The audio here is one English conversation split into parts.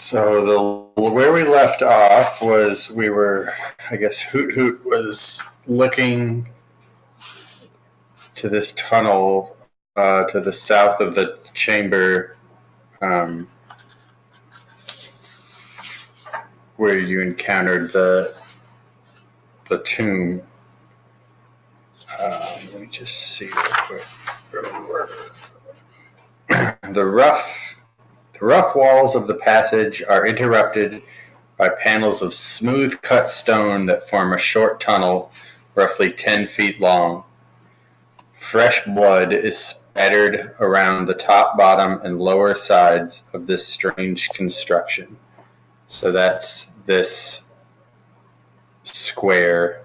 So where we left off was I guess Hoot Hoot was looking to this tunnel to the south of the chamber, where you encountered the tomb. Let me just see real quick where we were. The rough walls of the passage are interrupted by panels of smooth-cut stone that form a short tunnel roughly 10 feet long. Fresh blood is spattered around the top, bottom, and lower sides of this strange construction. So that's this square,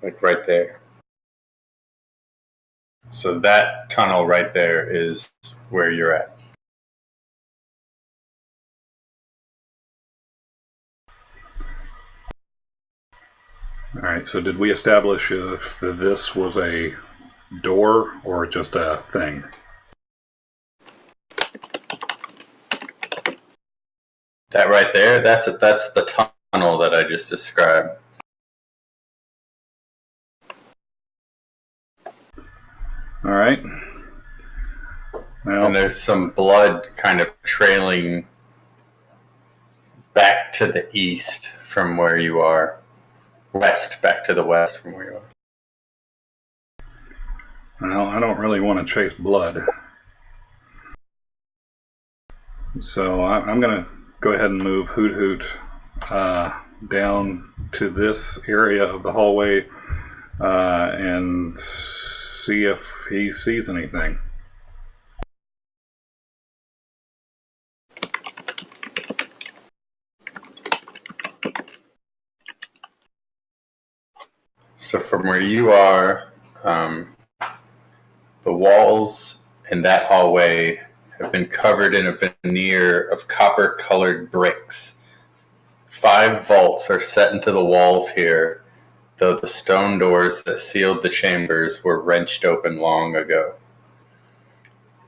like right there. So that tunnel right there is where you're at. All right, so did we establish if this was a door or just a thing? That right there, that's the tunnel that I just described. All right. Well, and there's some blood kind of trailing back to the east from where you are. Back to the west from where you are. Well, I don't really want to chase blood. So I'm going to go ahead and move Hoot Hoot down to this area of the hallway and see if he sees anything. So from where you are, the walls in that hallway have been covered in a veneer of copper-colored bricks. 5 vaults are set into the walls here, though the stone doors that sealed the chambers were wrenched open long ago.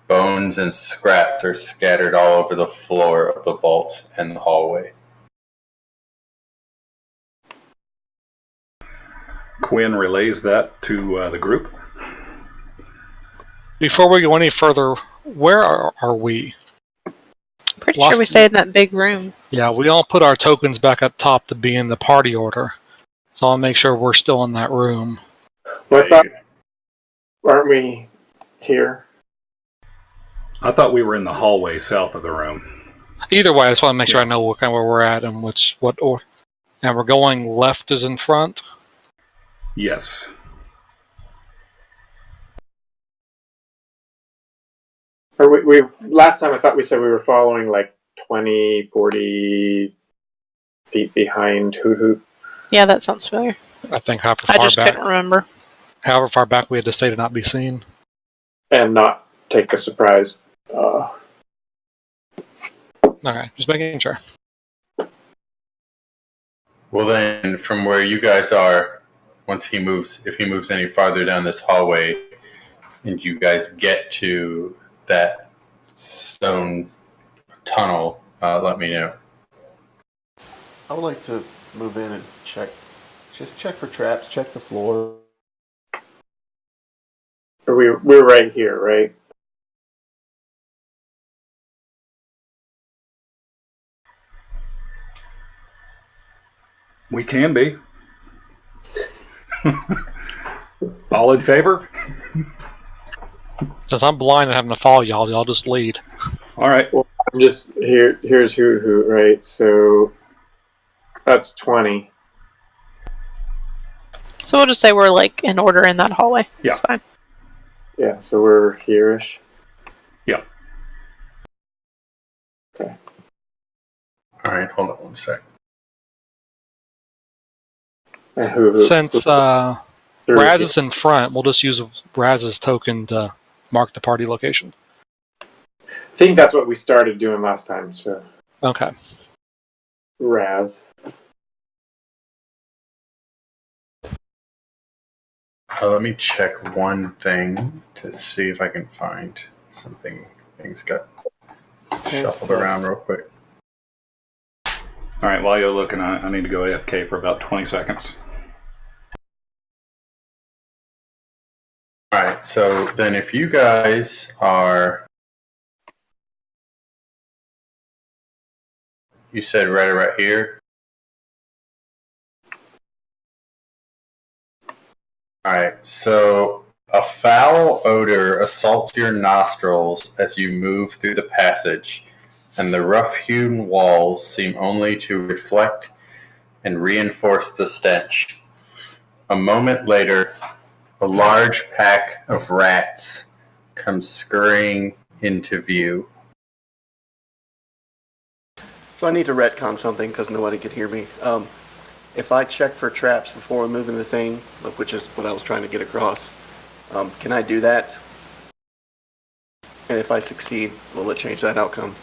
Bones and scraps are scattered all over the floor of the vaults and the hallway. Quinn relays that to the group. Before we go any further, where are we? Pretty sure we stayed in that big room. Yeah, we all put our tokens back up top to be in the party order. So I'll make sure we're still in that room. Well, I thought, aren't we here? I thought we were in the hallway south of the room. Either way, I just want to make sure I know what kind of where we're at and what order. And we're going left is in front? Yes. Or we last time I thought we said we were following like 20, 40 feet behind Hoot Hoot. Yeah, that sounds familiar. I think however I far just back. couldn't remember. However far back we had to stay to not be seen. And not take a surprise. Okay, just making sure. Well then, from where you guys are, if he moves any farther down this hallway, and you guys get to that stone tunnel, let me know. I would like to move in and check for traps, check the floor. We're right here, right? We can be. All in favor? Since I'm blind and having to follow y'all just lead. All right. Well, I'm just here. Here's Hoot Hoot, right? So that's 20. So we'll just say we're like in order in that hallway. Yeah. That's fine. Yeah, so we're here-ish. Yeah. Okay. All right, hold on one sec. And Hoot Hoot. Since Raz is in front, we'll just use Raz's token to mark the party location. I think that's what we started doing last time, so. Okay. Raz. Let me check one thing to see if I can find something. Things got Shuffled around real quick. All right, while you're looking, I need to go AFK for about 20 seconds. All right, so then if you guys are, you said right here. All right, so a foul odor assaults your nostrils as you move through the passage, and the rough-hewn walls seem only to reflect and reinforce the stench. A moment later, a large pack of rats comes scurrying into view. So I need to retcon something because nobody could hear me. If I check for traps before we move into the thing, which is what I was trying to get across, can I do that? And if I succeed, will it change that outcome?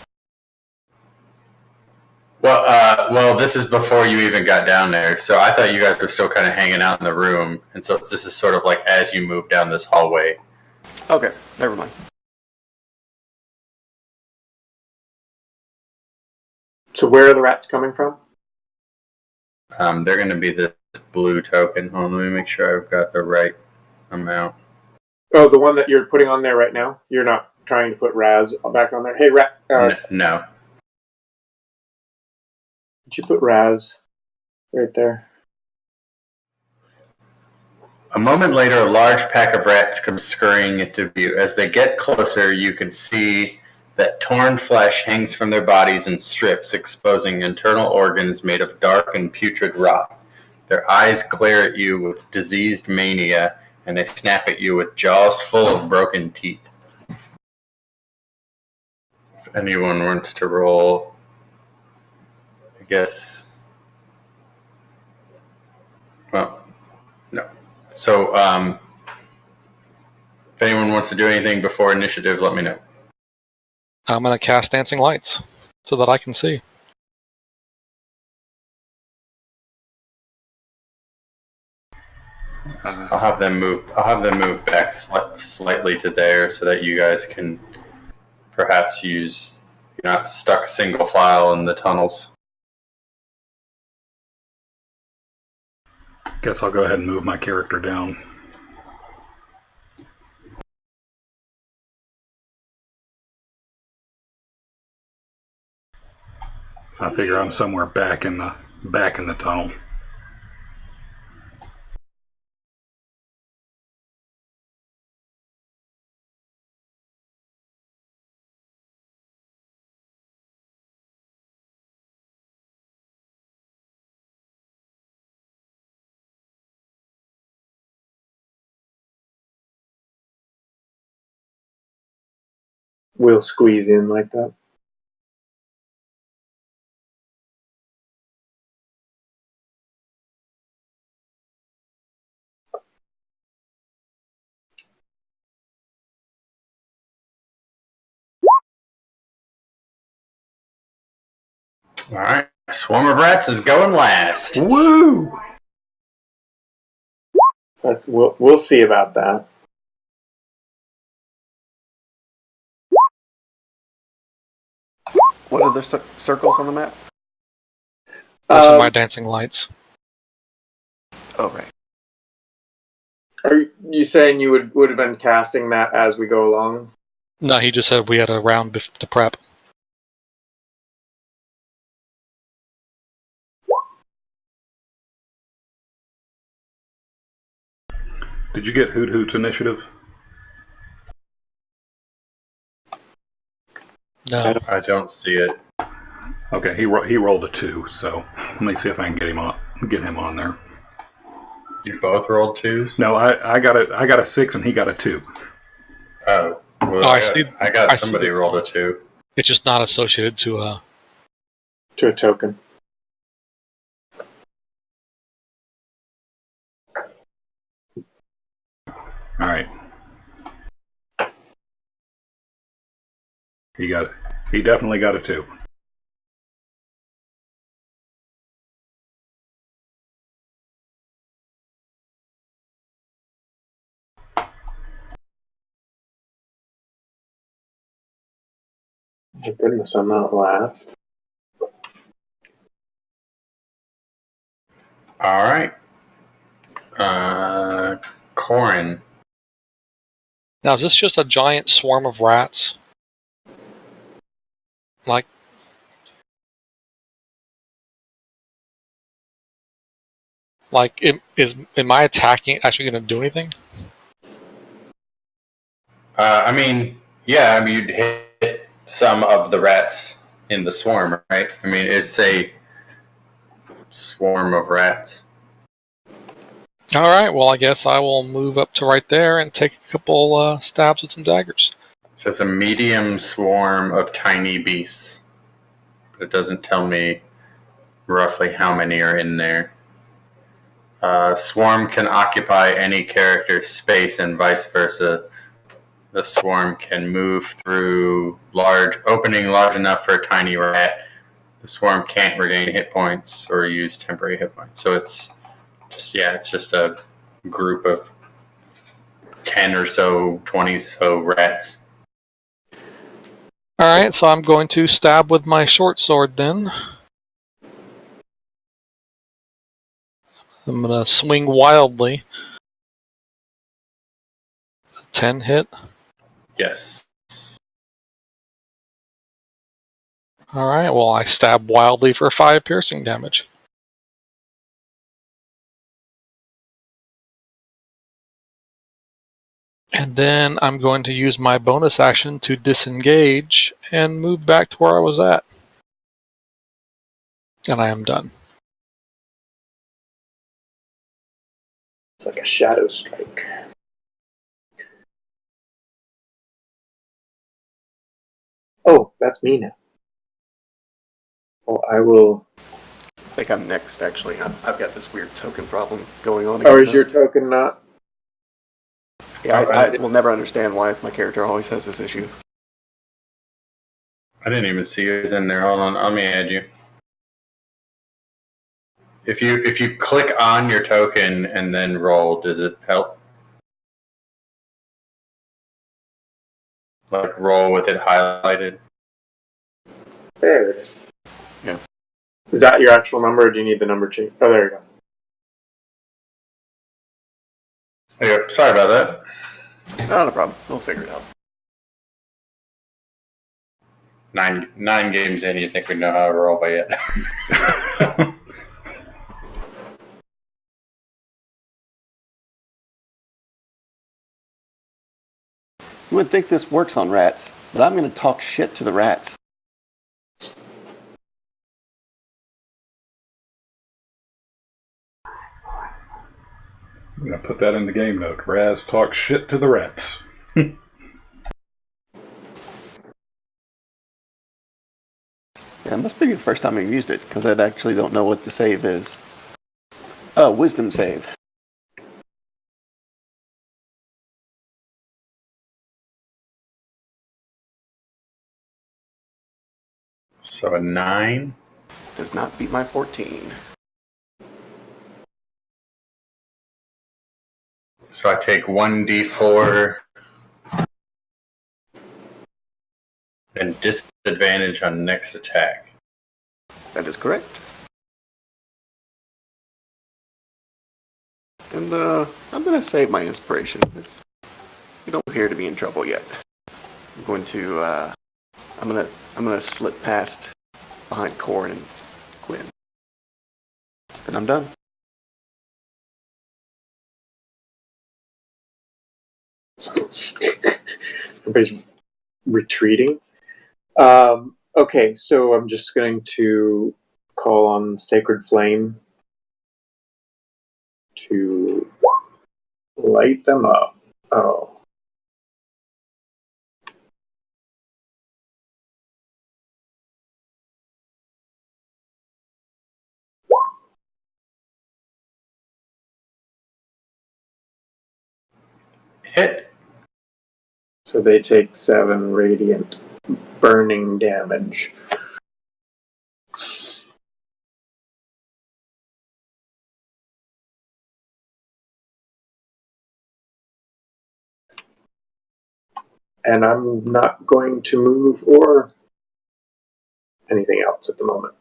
Well, this is before you even got down there, so I thought you guys were still kind of hanging out in the room, and so this is sort of like as you move down this hallway. Okay, never mind. So where are the rats coming from? They're going to be this blue token. Hold on, let me make sure I've got the right amount. Oh, the one that you're putting on there right now? You're not trying to put Raz back on there? Hey, No. Did you put Raz right there? A moment later, a large pack of rats comes scurrying into view. As they get closer, you can see that torn flesh hangs from their bodies in strips, exposing internal organs made of dark and putrid rot. Their eyes glare at you with diseased mania, and they snap at you with jaws full of broken teeth. If anyone wants to roll, I guess. Well, no. So, if anyone wants to do anything before initiative, let me know. I'm going to cast Dancing Lights so that I can see. I'll have them move. Back slightly to there so that you guys can perhaps use. You're not stuck single file in the tunnels. Guess I'll go ahead and move my character down. I figure I'm somewhere back in the tunnel. We'll squeeze in like that. All right, swarm of rats is going last. Woo! But we'll see about that. What are the circles on the map? Those are my dancing lights. Oh, right. Are you saying you would have been casting that as we go along? No, he just said we had a round to prep. Did you get Hoot Hoot's initiative? No. I don't see it. Okay, he rolled a 2, so let me see if I can get him on there. You both rolled 2s? No, I got a 6 and he got a 2. Oh, well, I got somebody rolled a 2. It's just not associated to a token. All right. He definitely got a 2. My goodness, I'm not last. All right. Corin. Now, is this just a giant swarm of rats? Am I attacking actually going to do anything? You'd hit some of the rats in the swarm, right? I mean, it's a swarm of rats. All right. Well, I guess I will move up to right there and take a couple stabs with some daggers. So it's a medium swarm of tiny beasts. But it doesn't tell me roughly how many are in there. Swarm can occupy any character's space and vice versa. The swarm can move through large opening large enough for a tiny rat. The swarm can't regain hit points or use temporary hit points. So it's just a group of 10 or so, 20 so rats. All right. So I'm going to stab with my short sword then. I'm going to swing wildly. 10 hit. Yes. All right. Well, I stab wildly for 5 piercing damage. And then I'm going to use my bonus action to disengage and move back to where I was at. And I am done. It's like a shadow strike. Oh, that's me now. Well, I will. I think I'm next, actually. I've got this weird token problem going on. Oh, is your token not? Yeah, I will never understand why my character always has this issue. I didn't even see yours in there. Hold on, let me add you. If you click on your token and then roll, does it help? Like roll with it highlighted? There it is. Yeah. Is that your actual number, or do you need the number change? Oh, there you go. Yeah, sorry about that. Not a problem. We'll figure it out. Nine games in, you think we know how to roll by yet? You would think this works on rats, but I'm going to talk shit to the rats. I'm going to put that in the game note. Raz talks shit to the rats. Yeah, it must be the first time I've used it, because I actually don't know what the save is. Oh, wisdom save. So a 9? Does not beat my 14. So I take 1d4 and disadvantage on next attack. That is correct. And I'm going to save my inspiration. We don't appear to be in trouble yet. I'm going to I'm gonna slip past behind Corin and Quinn. And I'm done. Everybody's retreating. Okay, so I'm just going to call on Sacred Flame to light them up. Oh. Hit. So they take 7 radiant burning damage. And I'm not going to move or anything else at the moment.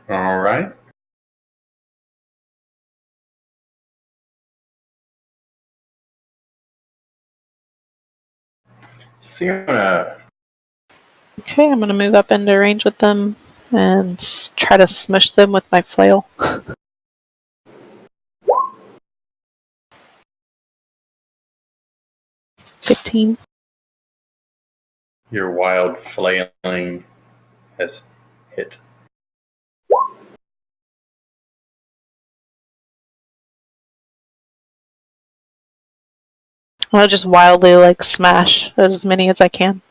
All right. So I'm gonna Okay, I'm gonna move up into range with them and try to smush them with my flail. 15. your wild flailing has hit. I'll just wildly smash as many as I can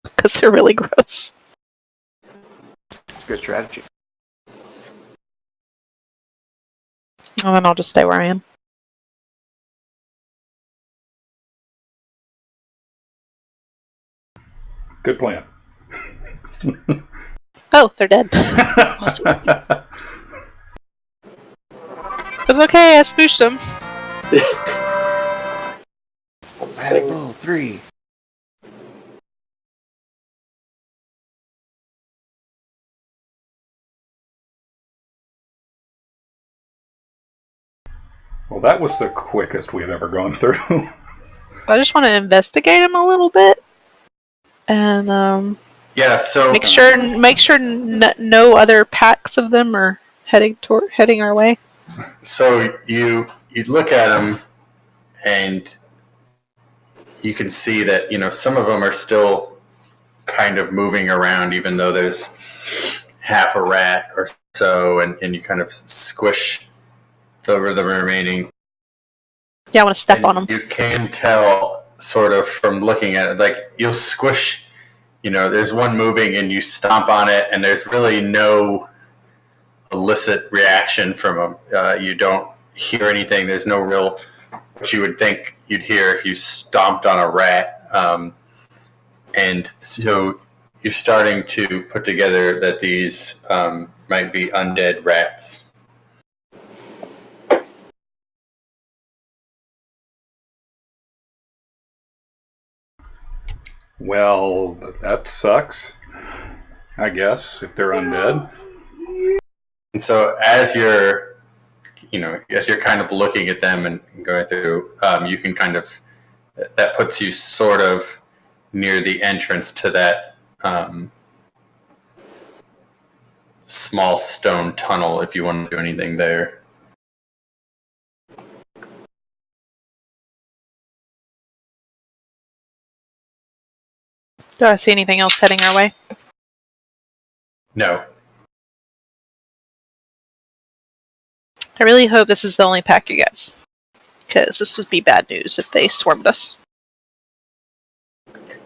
because they're really gross. Good strategy. And then I'll just stay where I am. Good plan. Oh, they're dead. It's okay, I spooshed them. Bravo, 3. Well, that was the quickest we've ever gone through. I just want to investigate them a little bit and Yeah. So make sure no other packs of them are heading our way. So you look at them, and you can see that some of them are still kind of moving around, even though there's half a rat or so, and you kind of squish the remaining. Yeah, I want to step on them. You can tell sort of from looking at it, like you'll squish. There's one moving, and you stomp on it, and there's really no illicit reaction from them. You don't hear anything. There's no real what you would think you'd hear if you stomped on a rat. And so you're starting to put together that these might be undead rats. Well, that sucks. I guess if they're undead. And so as you're kind of looking at them and going through, you can kind of that puts you sort of near the entrance to that small stone tunnel if you want to do anything there. Do I see anything else heading our way? No. I really hope this is the only pack you guys, because this would be bad news if they swarmed us.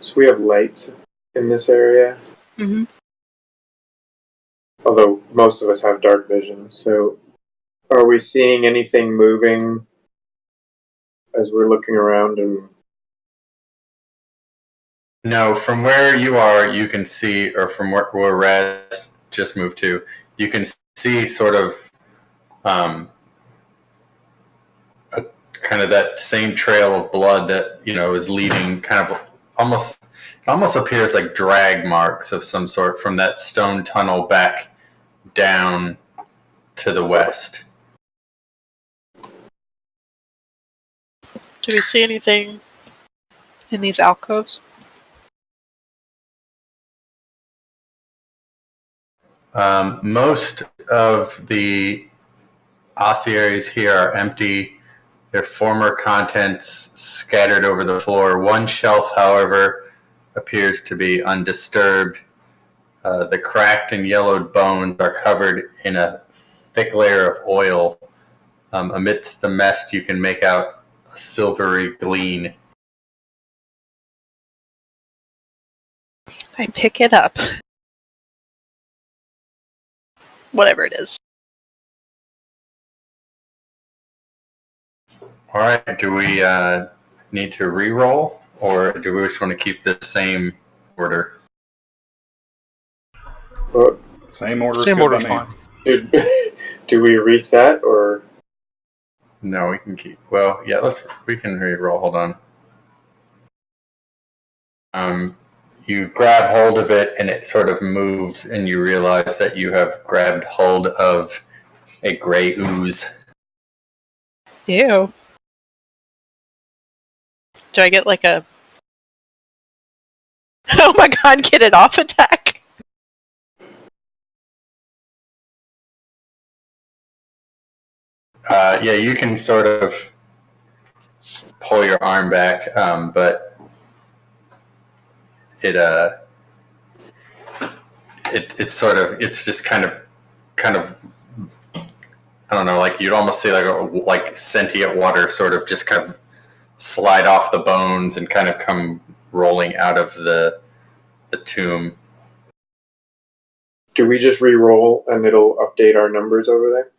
So we have lights in this area. Mm-hmm. Although most of us have dark vision. So are we seeing anything moving as we're looking around? And No, from where you are, you can see, or from where Raz just moved to, you can see sort of kind of that same trail of blood that is leading, kind of almost appears like drag marks of some sort from that stone tunnel back down to the west. Do we see anything in these alcoves? Most of the ossuaries here are empty. Their former contents scattered over the floor. One shelf, however, appears to be undisturbed. The cracked and yellowed bones are covered in a thick layer of oil. Amidst the mess, you can make out a silvery gleam. I pick it up. Whatever it is. All right, do we need to re-roll, or do we just want to keep the same order? well, Same order. Same order's fine. do we reset or? No, we can keep. Well, yeah. We can re-roll. Hold on. You grab hold of it, and it sort of moves, and you realize that you have grabbed hold of a gray ooze. Ew. Do I get like a... Oh my god, get it off attack? Yeah, you can sort of pull your arm back, but it's just kind of I don't know, like you'd almost say like sentient water sort of just kind of slide off the bones and kind of come rolling out of the tomb. Do we just re-roll and it'll update our numbers over there?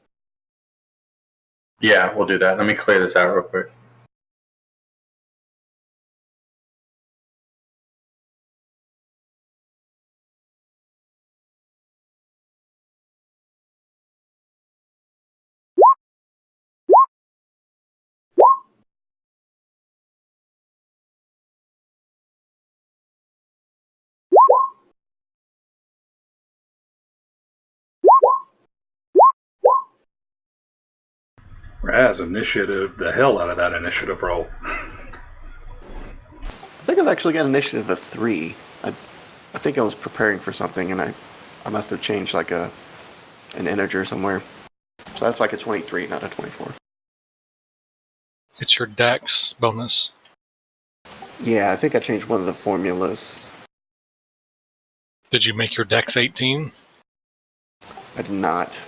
Yeah, we'll do that. Let me clear this out real quick. Raz initiative the hell out of that initiative roll. I think I've actually got initiative of 3. I think I was preparing for something, and I must have changed like an integer somewhere. So that's like a 23, not a 24. It's your dex bonus. Yeah, I think I changed one of the formulas. Did you make your dex 18? I did not.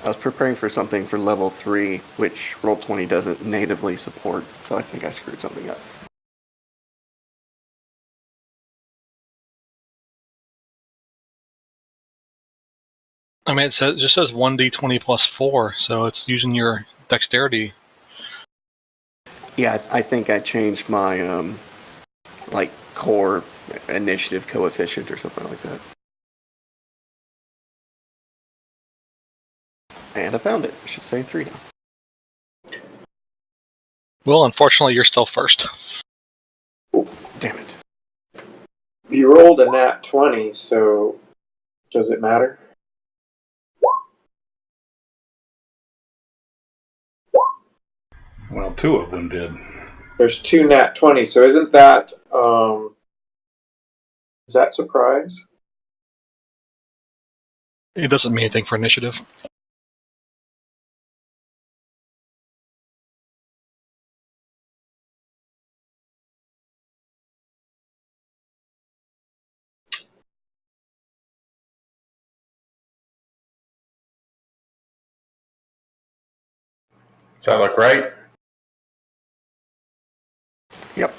I was preparing for something for level 3, which Roll20 doesn't natively support, so I think I screwed something up. I mean, it just says 1d20 plus 4, so it's using your dexterity. Yeah, I think I changed my like core initiative coefficient or something like that. And I found it. I should say 3 now. Well, unfortunately, you're still first. Oh, damn it. You rolled a nat 20, so does it matter? Well, 2 of them did. There's 2 nat 20, so isn't that is that surprise? It doesn't mean anything for initiative. Does that look right? Yep.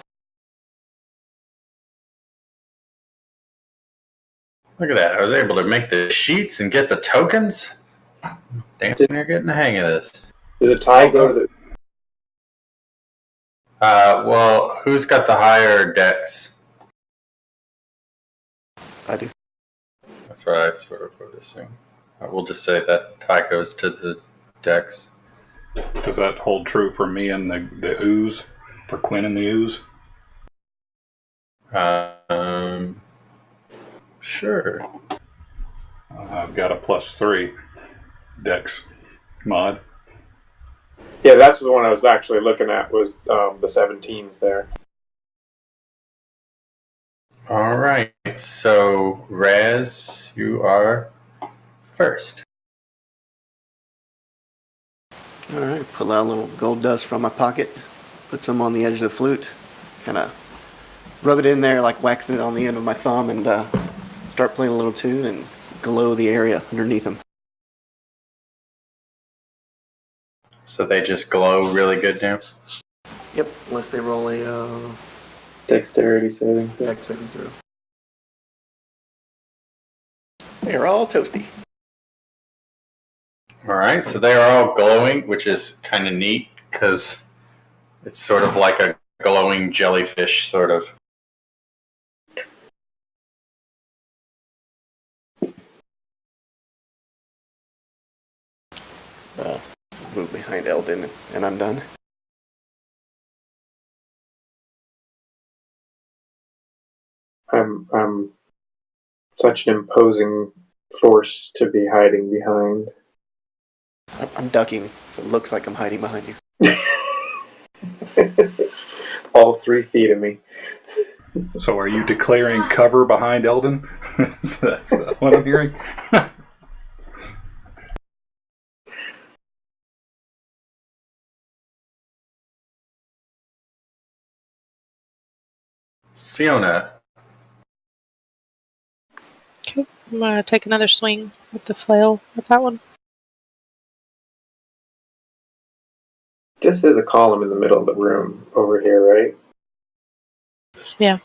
Look at that. I was able to make the sheets and get the tokens. Damn, you're getting the hang of this. Does a tie go to the... Well, who's got the higher dex? I do. That's what I sort of would assume. We'll just say that tie goes to the dex. Does that hold true for me and the ooze? For Quinn and the ooze? Sure. I've got a +3 dex mod. Yeah, that's the one I was actually looking at, was the 17s there. All right. So, Raz, you are first. Alright, pull out a little gold dust from my pocket, put some on the edge of the flute, kind of rub it in there like waxing it on the end of my thumb, and start playing a little tune and glow the area underneath them. So they just glow really good now? Yep, unless they roll a Dexterity saving. dex saving throw. They're all toasty. All right. So they are all glowing, which is kind of neat because it's sort of like a glowing jellyfish, sort of. Move me. behind Eldon, and I'm done. I'm such an imposing force to be hiding behind. I'm ducking, so it looks like I'm hiding behind you. All 3 feet of me. So are you declaring cover behind Eldon? Is that what I'm hearing? Siona, Okay, I'm gonna take another swing with the flail with that one. This is a column in the middle of the room over here, right? Yeah.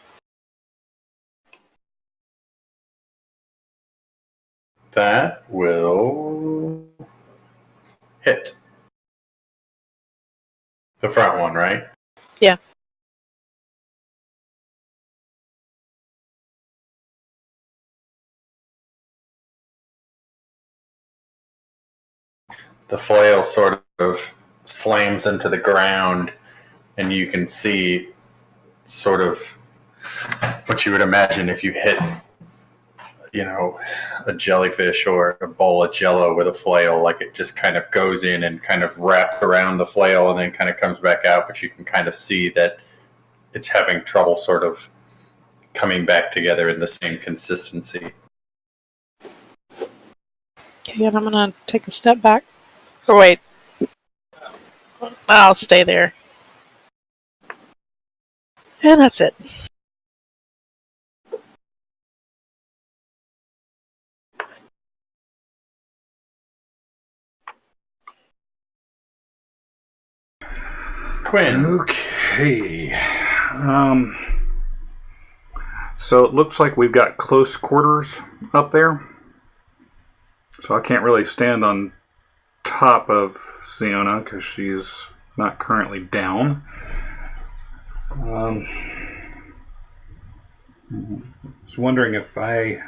that will hit. The front one, right? Yeah. The flail sort of slams into the ground, and you can see sort of what you would imagine if you hit, a jellyfish or a bowl of jello with a flail. Like, it just kind of goes in and kind of wraps around the flail and then kind of comes back out, but you can kind of see that it's having trouble sort of coming back together in the same consistency. Okay, and I'm gonna take a step back. Or wait. I'll stay there. And that's it. Quinn. Okay. So it looks like we've got close quarters up there. So I can't really stand on top of Siona because she's not currently down. I was wondering if I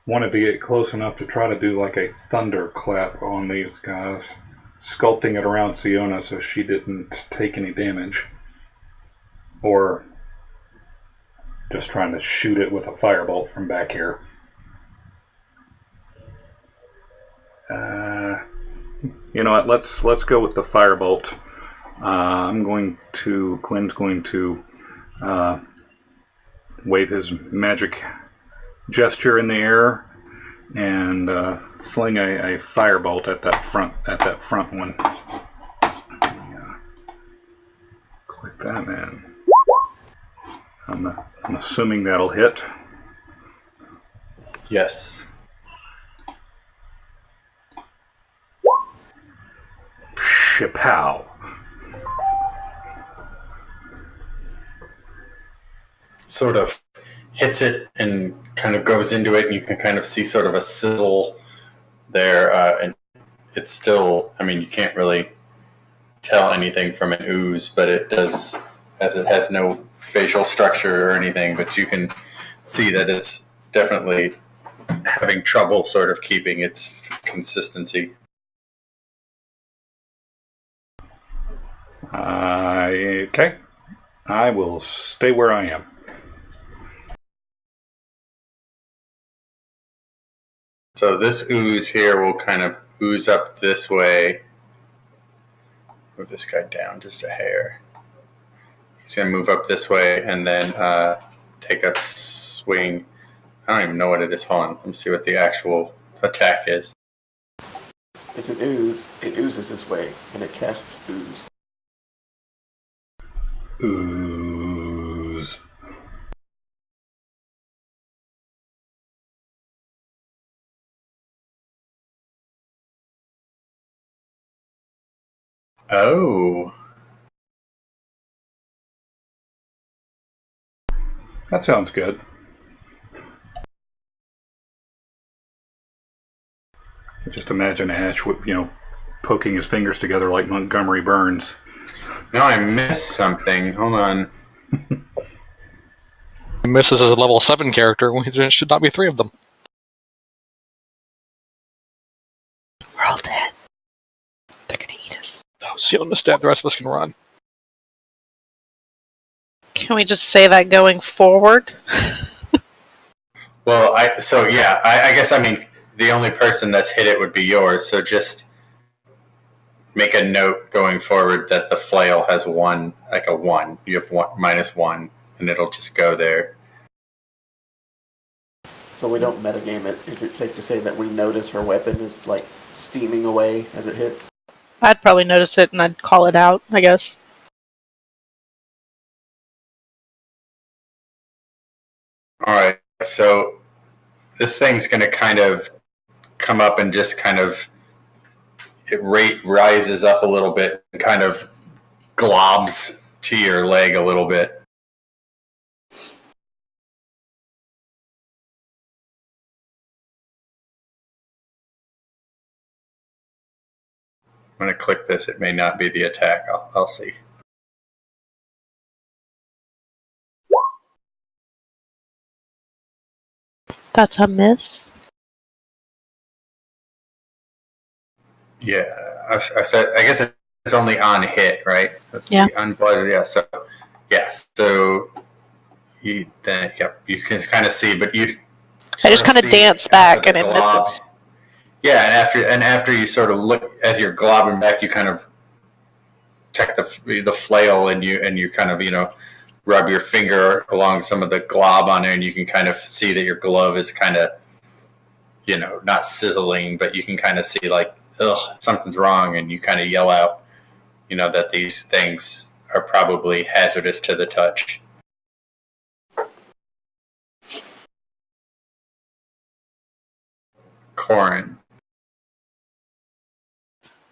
wanted to get close enough to try to do like a thunderclap on these guys, sculpting it around Siona so she didn't take any damage, or just trying to shoot it with a firebolt from back here. You know what? Let's go with the firebolt. Quinn's going to wave his magic gesture in the air and fling a firebolt at that front one. Yeah. Click that in. I'm assuming that'll hit. Yes. Shapow. Sort of hits it and kind of goes into it, and you can kind of see sort of a sizzle there. And it's still, you can't really tell anything from an ooze, but it does, as it has no facial structure or anything, but you can see that it's definitely having trouble sort of keeping its consistency. Okay. I will stay where I am. So this ooze here will kind of ooze up this way. Move this guy down just a hair. He's going to move up this way and then take a swing. I don't even know what it is. Hold on. Let me see what the actual attack is. It's an ooze. It oozes this way, and it casts ooze. Ooze. Oh. That sounds good. Just imagine Ash, poking his fingers together like Montgomery Burns. No, I missed something. Hold on. Misses is a level 7 character. There should not be 3 of them. We're all dead. They're gonna eat us. See on the step, the rest of us can run. Can we just say that going forward? Well, I guess I mean the only person that's hit it would be yours. So just make a note going forward that the flail has one, like a 1. You have -1, and it'll just go there. So we don't metagame it. Is it safe to say that we notice her weapon is like steaming away as it hits? I'd probably notice it and I'd call it out, I guess. All right, so this thing's going to kind of come up and just kind of rises up a little bit and kind of globs to your leg a little bit. I'm going to click this. It may not be the attack. I'll see. That's a miss. Yeah, I said. I guess it's only on hit, right? Let's see, Yeah. unblooded. Yeah. So, So you then, yep, you can kind of see, but you. I just kind of dance back and it misses. Yeah, and after you sort of look as you're globbing back, you kind of check the flail and you kind of rub your finger along some of the glob on there, and you can kind of see that your glove is kind of not sizzling, but you can kind of see like, ugh, something's wrong, and you kind of yell out, that these things are probably hazardous to the touch. Corin.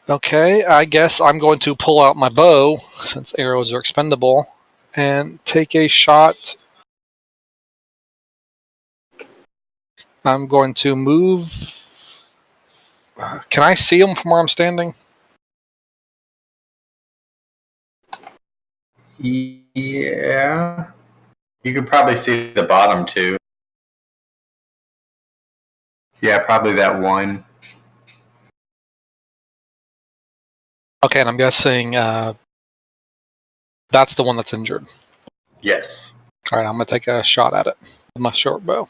Okay, I guess I'm going to pull out my bow, since arrows are expendable, and take a shot. I'm going to move. Can I see them from where I'm standing? Yeah. You could probably see the bottom too. Yeah, probably that one. Okay, and I'm guessing that's the one that's injured. Yes. Alright, I'm going to take a shot at it with my short bow.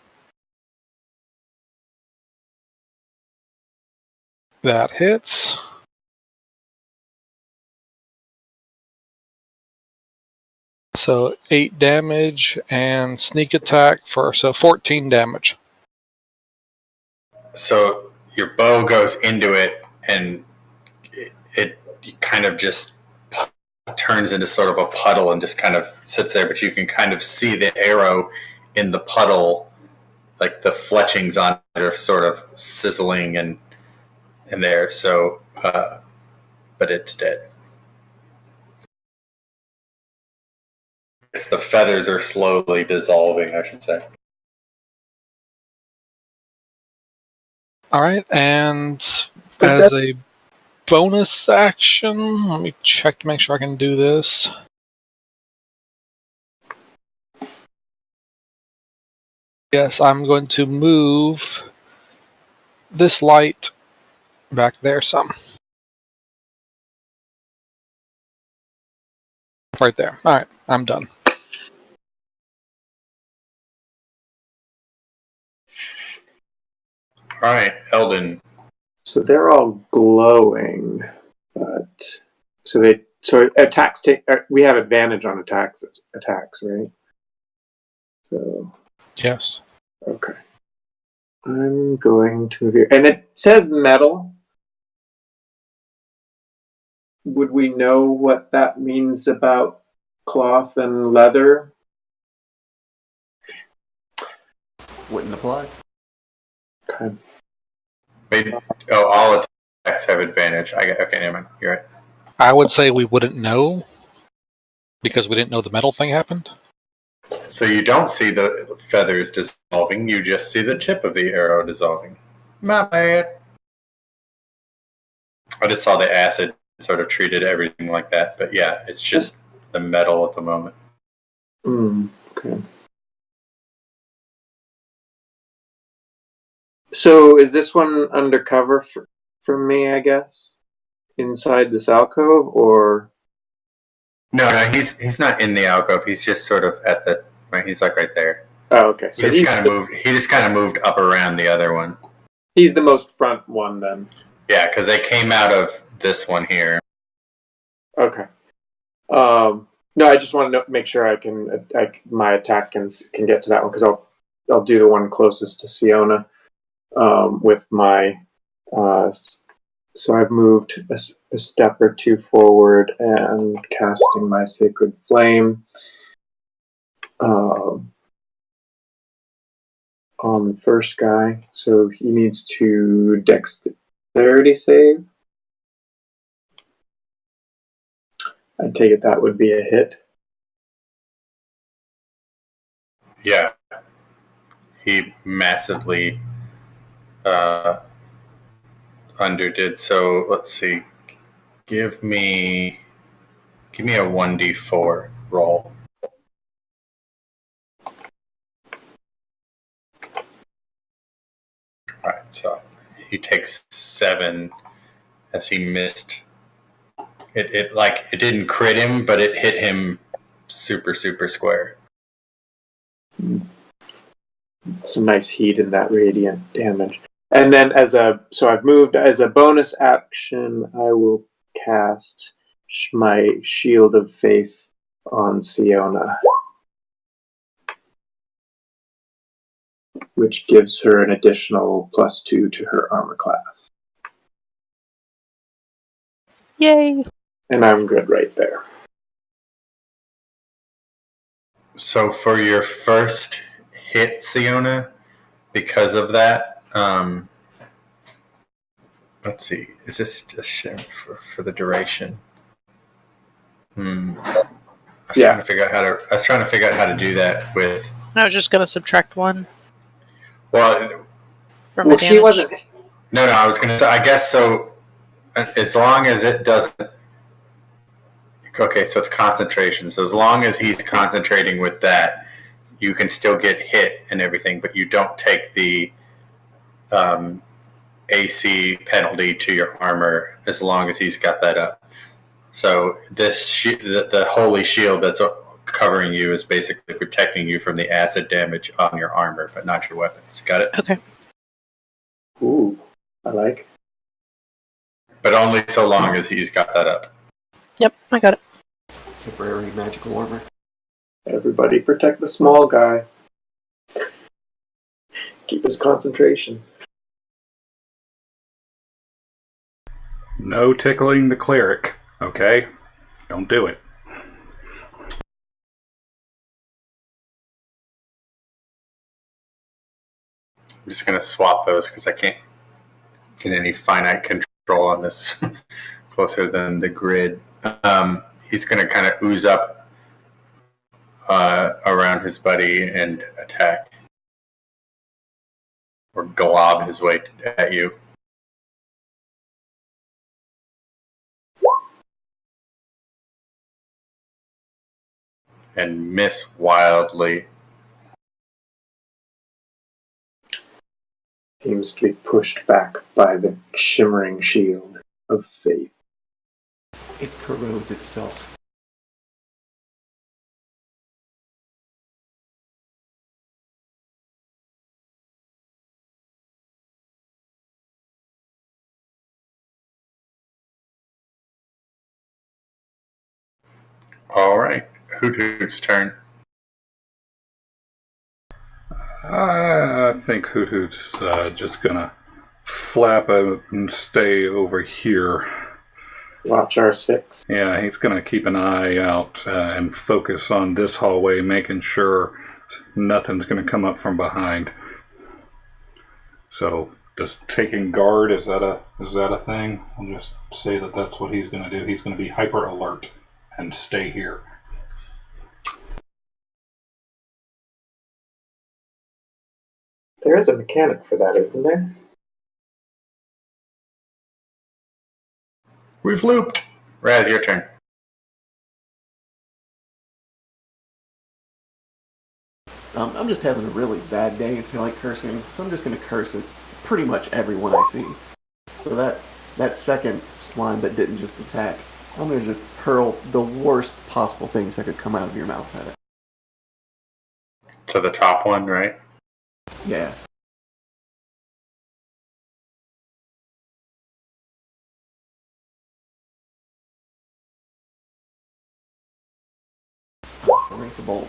That hits. So 8 damage and sneak attack so 14 damage. So your bow goes into it, and it kind of just turns into sort of a puddle and just kind of sits there, but you can kind of see the arrow in the puddle, like the fletchings on it are sort of sizzling and in there. So, but it's dead. The feathers are slowly dissolving, I should say. Alright, and as a bonus action, let me check to make sure I can do this. Yes, I'm going to move this light back there some. Right there. Alright, I'm done. All right, Eldon. So they're all glowing, but so attacks take. We have advantage on attacks, right? So Yes. okay, I'm going to move here, and it says metal. Would we know what that means about cloth and leather? Wouldn't apply. Okay. Wait, all attacks have advantage. Okay, never mind. You're right. I would say we wouldn't know because we didn't know the metal thing happened. So you don't see the feathers dissolving, you just see the tip of the arrow dissolving. My bad. I just saw the acid sort of treated everything like that, but yeah, it's just the metal at the moment. Okay. So is this one undercover for me, I guess? inside this alcove, or No, he's not in the alcove. He's just sort of at the right. He's like right there. oh, okay. So He just kind of moved up around the other one. he's the most front one then. Yeah, because they came out of this one here. Okay. No, I just want to make sure my attack can get to that one, because I'll do the one closest to Siona with my. So I've moved a step or two forward and casting my Sacred Flame on the first guy. So he needs to dexterity save. I take it that would be a hit. Yeah, he massively underdid. So let's see. Give me a 1d4 roll. Alright, so he takes 7 as he missed. It didn't crit him, but it hit him super square. Some nice heat in that radiant damage. And then so I've moved as a bonus action, I will cast my Shield of Faith on Siona, which gives her an additional +2 to her armor class. Yay! And I'm good right there. So for your first hit, Siona, because of that, let's see. Is this a share for the duration? I was trying to figure out how to do that with. I was just gonna subtract 1 Well, from my she damage. wasn't. no, I was gonna. I guess so. As long as it doesn't. Okay, so it's concentration. So as long as he's concentrating with that, you can still get hit and everything, but you don't take the AC penalty to your armor as long as he's got that up. So the holy shield that's covering you is basically protecting you from the acid damage on your armor, but not your weapons. Got it? Okay. Ooh, I like. But only so long as he's got that up. Yep, I got it. Temporary magical armor. Everybody protect the small guy. Keep his concentration. No tickling the cleric, okay? Don't do it. I'm just going to swap those because I can't get any finite control on this closer than the grid. He's going to kind of ooze up around his buddy and attack. Or glob his way at you. And miss wildly. Seems to be pushed back by the shimmering shield of faith. It corrodes itself. All right. Hoot Hoot's turn. I think Hoot Hoot's just gonna flap out and stay over here. Watch R6. Yeah, he's gonna keep an eye out and focus on this hallway, making sure nothing's gonna come up from behind. So, just taking guard, is that a thing? I'll just say that's what he's gonna do. He's gonna be hyper alert and stay here. There is a mechanic for that, isn't there? We've looped. Raz, your turn. I'm just having a really bad day and feel like cursing, so I'm just going to curse at pretty much everyone I see. So that that second slime that didn't just attack, I'm gonna just hurl the worst possible things that could come out of your mouth at it. To the top one, right? Yeah. Rank the bolt.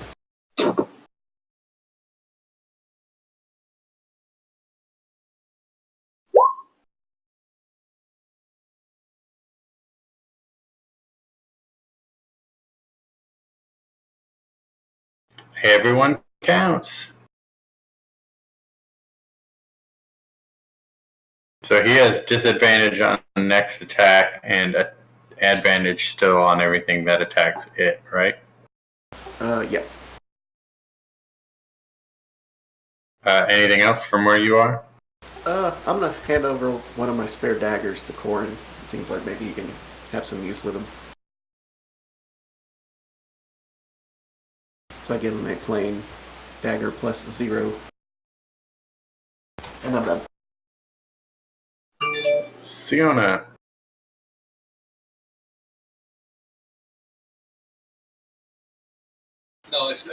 Hey, everyone counts. So he has disadvantage on the next attack and advantage still on everything that attacks it, right? Yeah. Anything else from where you are? I'm gonna hand over one of my spare daggers to Corin. It seems like maybe you can have some use with them. So I give him a plain dagger plus 0. And I'm done. Siona. No, it's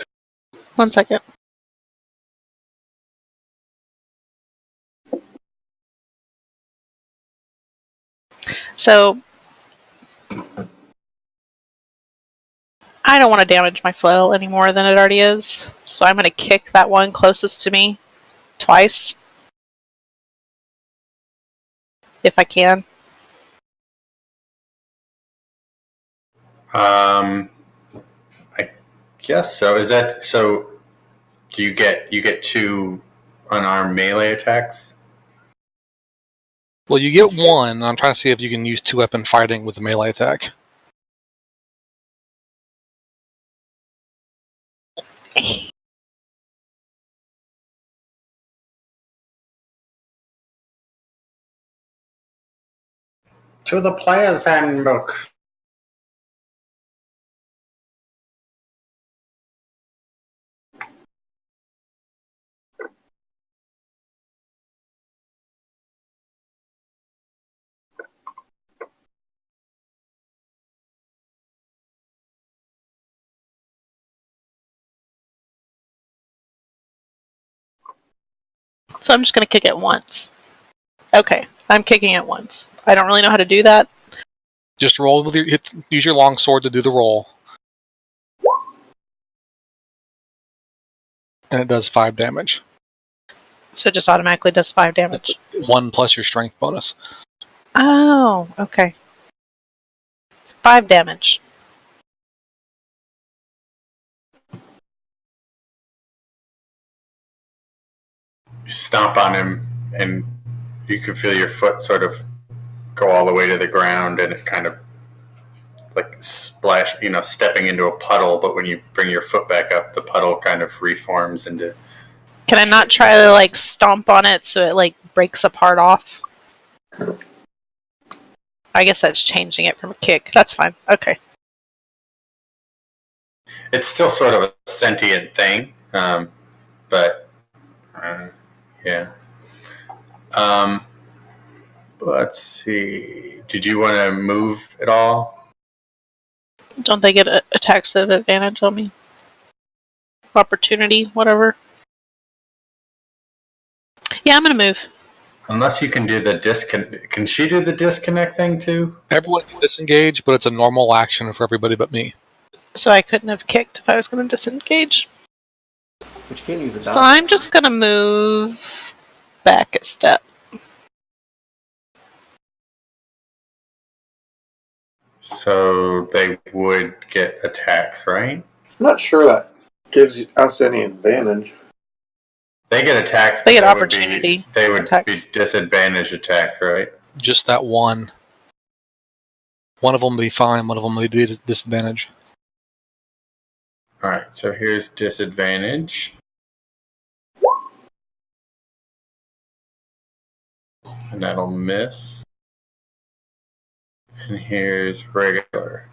1 second. So I don't want to damage my flail any more than it already is. So I'm going to kick that one closest to me twice. If I can. I guess so. Is that so? Do you get 2 unarmed melee attacks? Well, you get one. I'm trying to see if you can use 2-weapon fighting with a melee attack. To the player's handbook. So I'm just going to kick it once. Okay, I'm kicking it once. I don't really know how to do that. Just roll with use your longsword to do the roll. And it does 5 damage. So it just automatically does 5 damage. 1 plus your strength bonus. Oh, okay. 5 damage. You stomp on him, and you can feel your foot sort of go all the way to the ground, and it kind of like splash, stepping into a puddle. But when you bring your foot back up, the puddle kind of reforms into. Can I not try to stomp on it so it breaks a part off? I guess that's changing it from a kick. That's fine. Okay. It's still sort of a sentient thing, but yeah. Let's see. Did you want to move at all? Don't they get attacks of advantage on me? Opportunity, whatever. Yeah, I'm gonna move. Unless you can do the disconnect. Can she do the disconnect thing too? Everyone can disengage, but it's a normal action for everybody but me. So I couldn't have kicked if I was gonna disengage. But you can use a dodge. So I'm just gonna move back a step. So they would get attacks, right? I'm not sure that gives us any advantage. They get attacks. They but get opportunity. They would attacks. be disadvantaged attacks, right? Just that one. One of them will be fine, one of them will be disadvantage. Alright, so here's disadvantage. And that'll miss. And here's regular.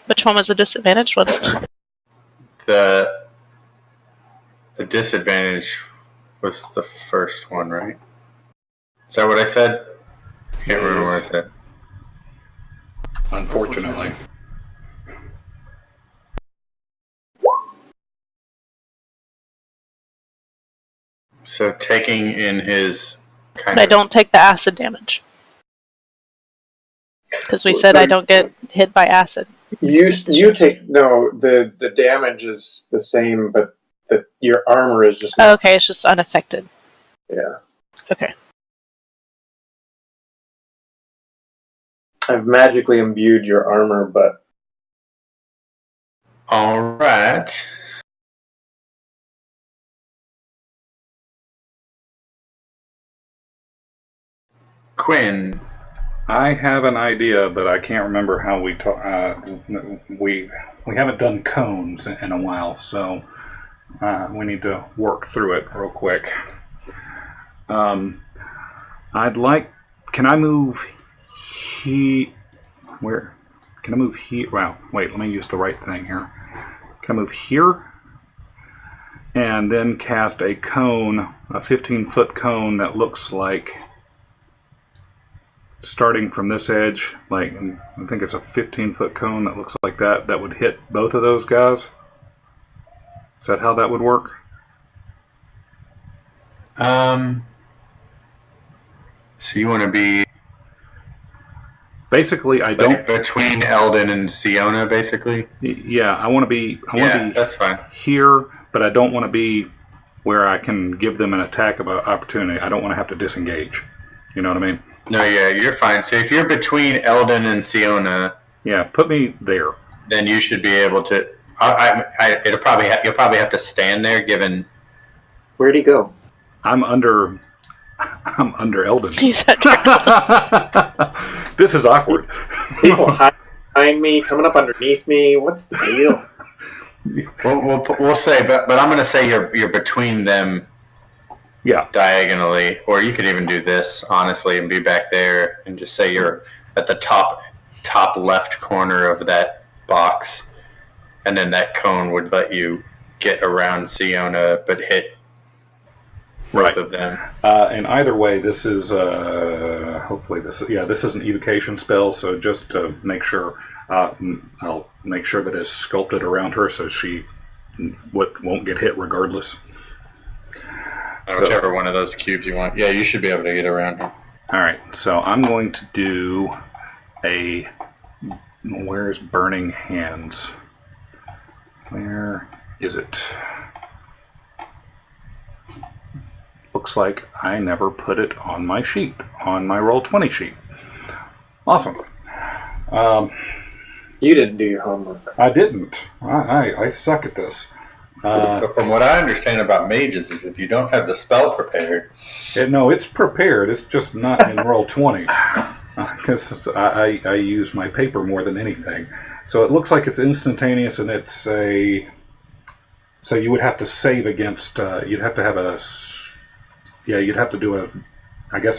Which one was the disadvantaged one? The disadvantage was the first one, right? Is that what I said? I can't remember what I said. Unfortunately. So taking in his kind I of... don't take the acid damage. Because we said I don't get hit by acid. You take the damage is the same, but your armor is just Oh, okay, it's just unaffected. Yeah. Okay. I've magically imbued your armor, but All right. Quinn. I have an idea, but I can't remember how we haven't done cones in a while, so we need to work through it real quick. I'd like. Can I move where? Can I move here? Wow. Wait. Let me use the right thing here. Can I move here? And then cast a cone, a 15-foot cone that looks like, starting from this edge, like I think it's a 15-foot cone that looks like that would hit both of those guys. Is that how that would work? So you want to be Basically, I don't between Eldon and Siona, basically. Yeah, I want to be. That's fine. Here, but I don't want to be where I can give them an attack of opportunity. I don't want to have to disengage. You know what I mean? No, yeah, you're fine. So if you're between Eldon and Siona, yeah, put me there. Then you should be able to. You'll probably have to stand there. Given where'd he go? I'm under Eldon. He's This is awkward. People behind me, coming up underneath me. What's the deal? We'll say, but I'm going to say you're between them. Yeah. Diagonally, or you could even do this honestly and be back there and just say you're at the top left corner of that box, and then that cone would let you get around Siona but hit both of them. And either way, this is hopefully this is an evocation spell. So just to make sure, I'll make sure that it's sculpted around her so she won't get hit regardless. Whichever one of those cubes you want. Yeah, you should be able to get around here. Alright, so I'm going to do where's Burning Hands? Where is it? Looks like I never put it on my sheet, on my Roll20 sheet. Awesome. You didn't do your homework. I didn't. I suck at this. So from what I understand about mages is if you don't have the spell prepared... No, it's prepared. It's just not in Roll20. Because I use my paper more than anything. So it looks like it's instantaneous, and it's a... So you would have to save against... you'd have to have a... Yeah, you'd have to do an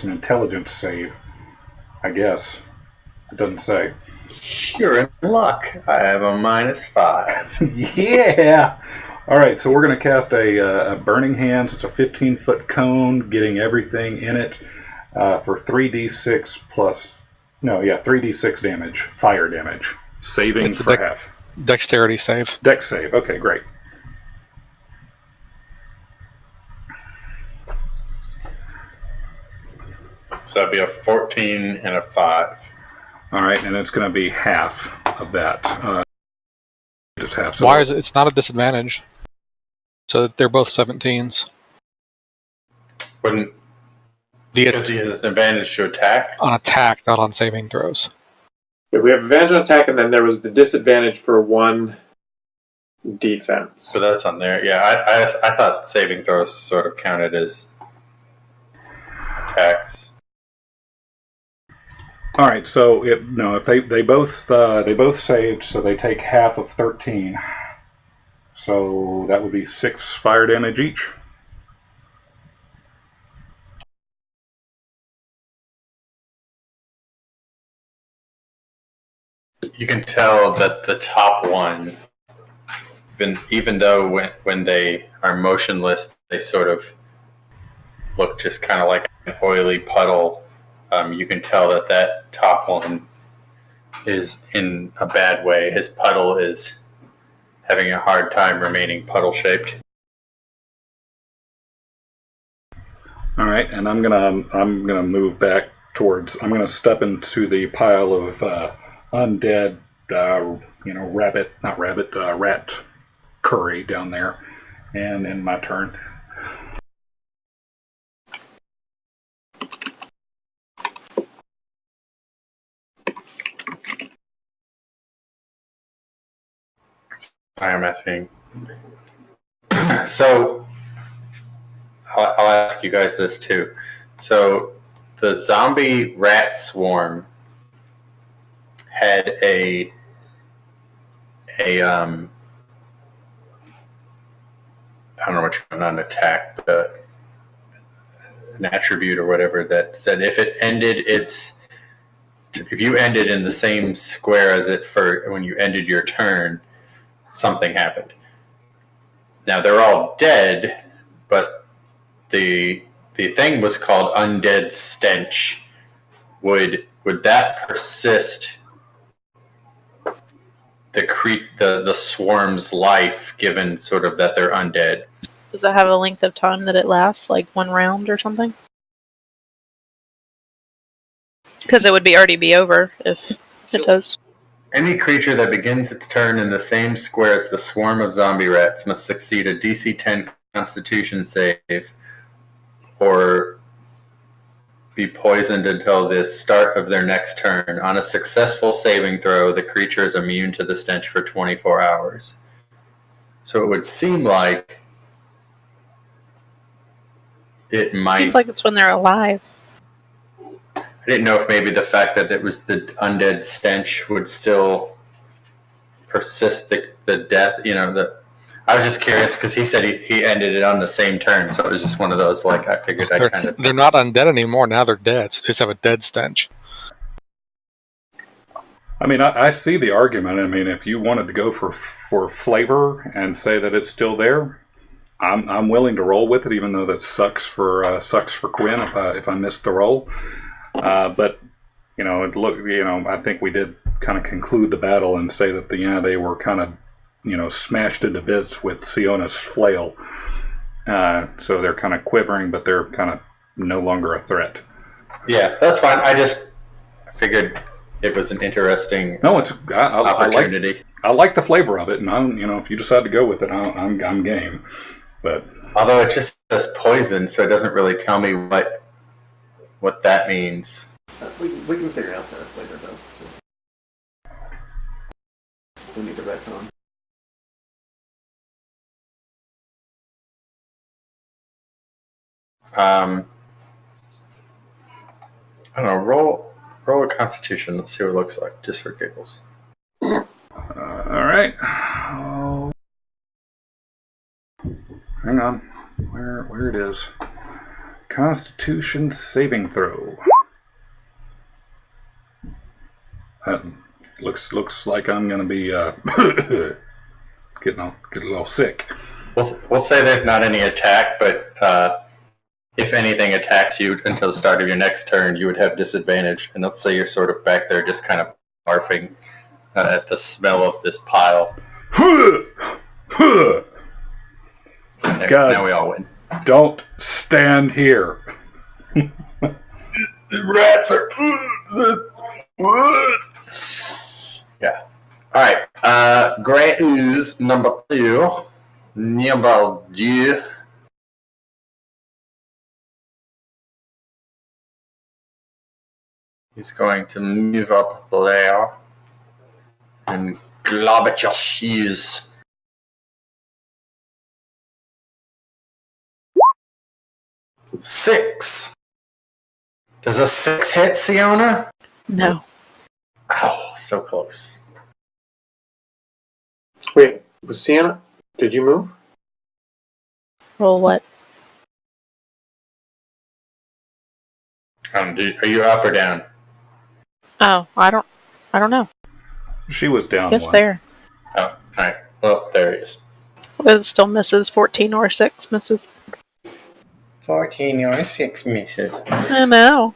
intelligence save. I guess. It doesn't say. You're in luck. I have a -5. Yeah! Alright, so we're going to cast a Burning Hands. It's a 15-foot cone, getting everything in it for 3d6 plus... No, yeah, 3d6 damage. Fire damage. Saving it's for half. Dexterity save. Dex save. Okay, great. So that'd be a 14 and a 5. Alright, and it's going to be half of that. Just half. So why is it? It's not a disadvantage. So they're both 17s. Because he has an advantage to attack? On attack, not on saving throws. Yeah, we have advantage on attack, and then there was the disadvantage for one defense. So that's on there. Yeah, I thought saving throws sort of counted as attacks. All right, so if they both saved, so they take half of 13. So that would be 6 fire damage each. you can tell that the top one, even though when they are motionless, they sort of look just kind of like an oily puddle. You can tell that top one is in a bad way. His puddle is having a hard time remaining puddle shaped. All right, and I'm gonna move back towards. I'm gonna step into the pile of undead, rat curry down there, and in my turn. I'm asking. So I'll ask you guys this too. So the zombie rat swarm had a I don't know what you call it, not an attack, but an attribute or whatever that said if you ended in the same square as it for when you ended your turn, something happened. Now they're all dead, but the thing was called undead stench. Would that persist the swarm's life, given sort of that they're undead? Does it have a length of time that it lasts, like 1 round or something? Because it would already be over if it does. Any creature that begins its turn in the same square as the swarm of zombie rats must succeed a DC 10 Constitution save, or be poisoned until the start of their next turn. On a successful saving throw, the creature is immune to the stench for 24 hours. So it would seem like it might... Seems like it's when they're alive. I didn't know if maybe the fact that it was the undead stench would still persist the death. I was just curious because he said he ended it on the same turn, so it was just one of those, like, I figured I'd kind of... They're not undead anymore, now they're dead. So they just have a dead stench. I mean, I see the argument. I mean, if you wanted to go for flavor and say that it's still there, I'm willing to roll with it, even though that sucks for Quinn if I missed the roll. But I think we did kind of conclude the battle and say that they were kind of smashed into bits with Siona's flail. So they're kind of quivering, but they're kind of no longer a threat. Yeah, that's fine. I figured it was an interesting opportunity. I like the flavor of it, and if you decide to go with it, I'm game. But although it just says poison, so it doesn't really tell me what that means. We can figure out that later, though. So. We need to retcon. I don't know. Roll a Constitution. Let's see what it looks like, just for giggles. All right. Oh. Hang on. Where it is? Constitution saving throw. Looks like I'm gonna be getting a little sick. We'll say there's not any attack, but if anything attacks you until the start of your next turn, you would have disadvantage. And let's say you're sort of back there just kind of barfing at the smell of this pile. Guys, now we all win. Don't stand here. The rats are... Yeah. All right. Grey Ooze, number 2. Number 2. He's going to move up there and glob at your shoes. 6. Does a 6 hit, Siona? No. Oh, so close. Wait, was Sienna? Did you move? Roll what? Are you up or down? Oh, I don't know. She was down Yes, one. there. Oh, all right. Well, there he is. It still misses. 14 or 6 misses. 14 or 6 misses. I know.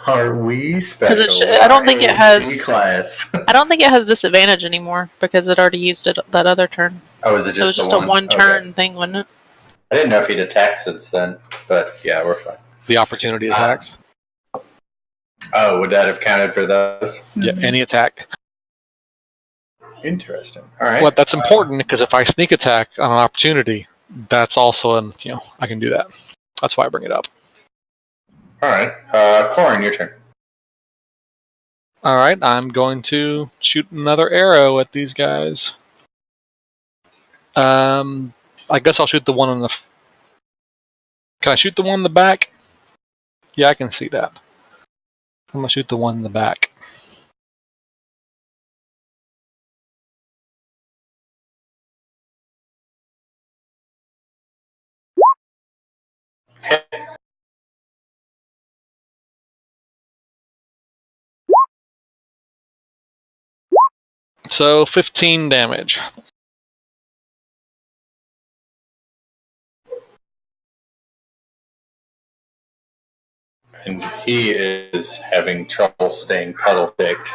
Are we special? I don't think it has. C-class. I don't think it has disadvantage anymore because it already used it that other turn. Oh, is it So it was just just the a one? one turn Okay. thing, wasn't it? I didn't know if he'd attacked since then, but yeah, we're fine. The opportunity attacks. Oh, would that have counted for those? Yeah, any attack. Interesting. All right. Well, that's important because if I sneak attack on an opportunity, that's also I can do that. That's why I bring it up. All right. Corin, your turn. All right, I'm going to shoot another arrow at these guys. I guess I'll shoot the one on the. Can I shoot the one in the back? Yeah, I can see that. I'm gonna shoot the one in the back. So 15 damage. And he is having trouble staying puddle picked.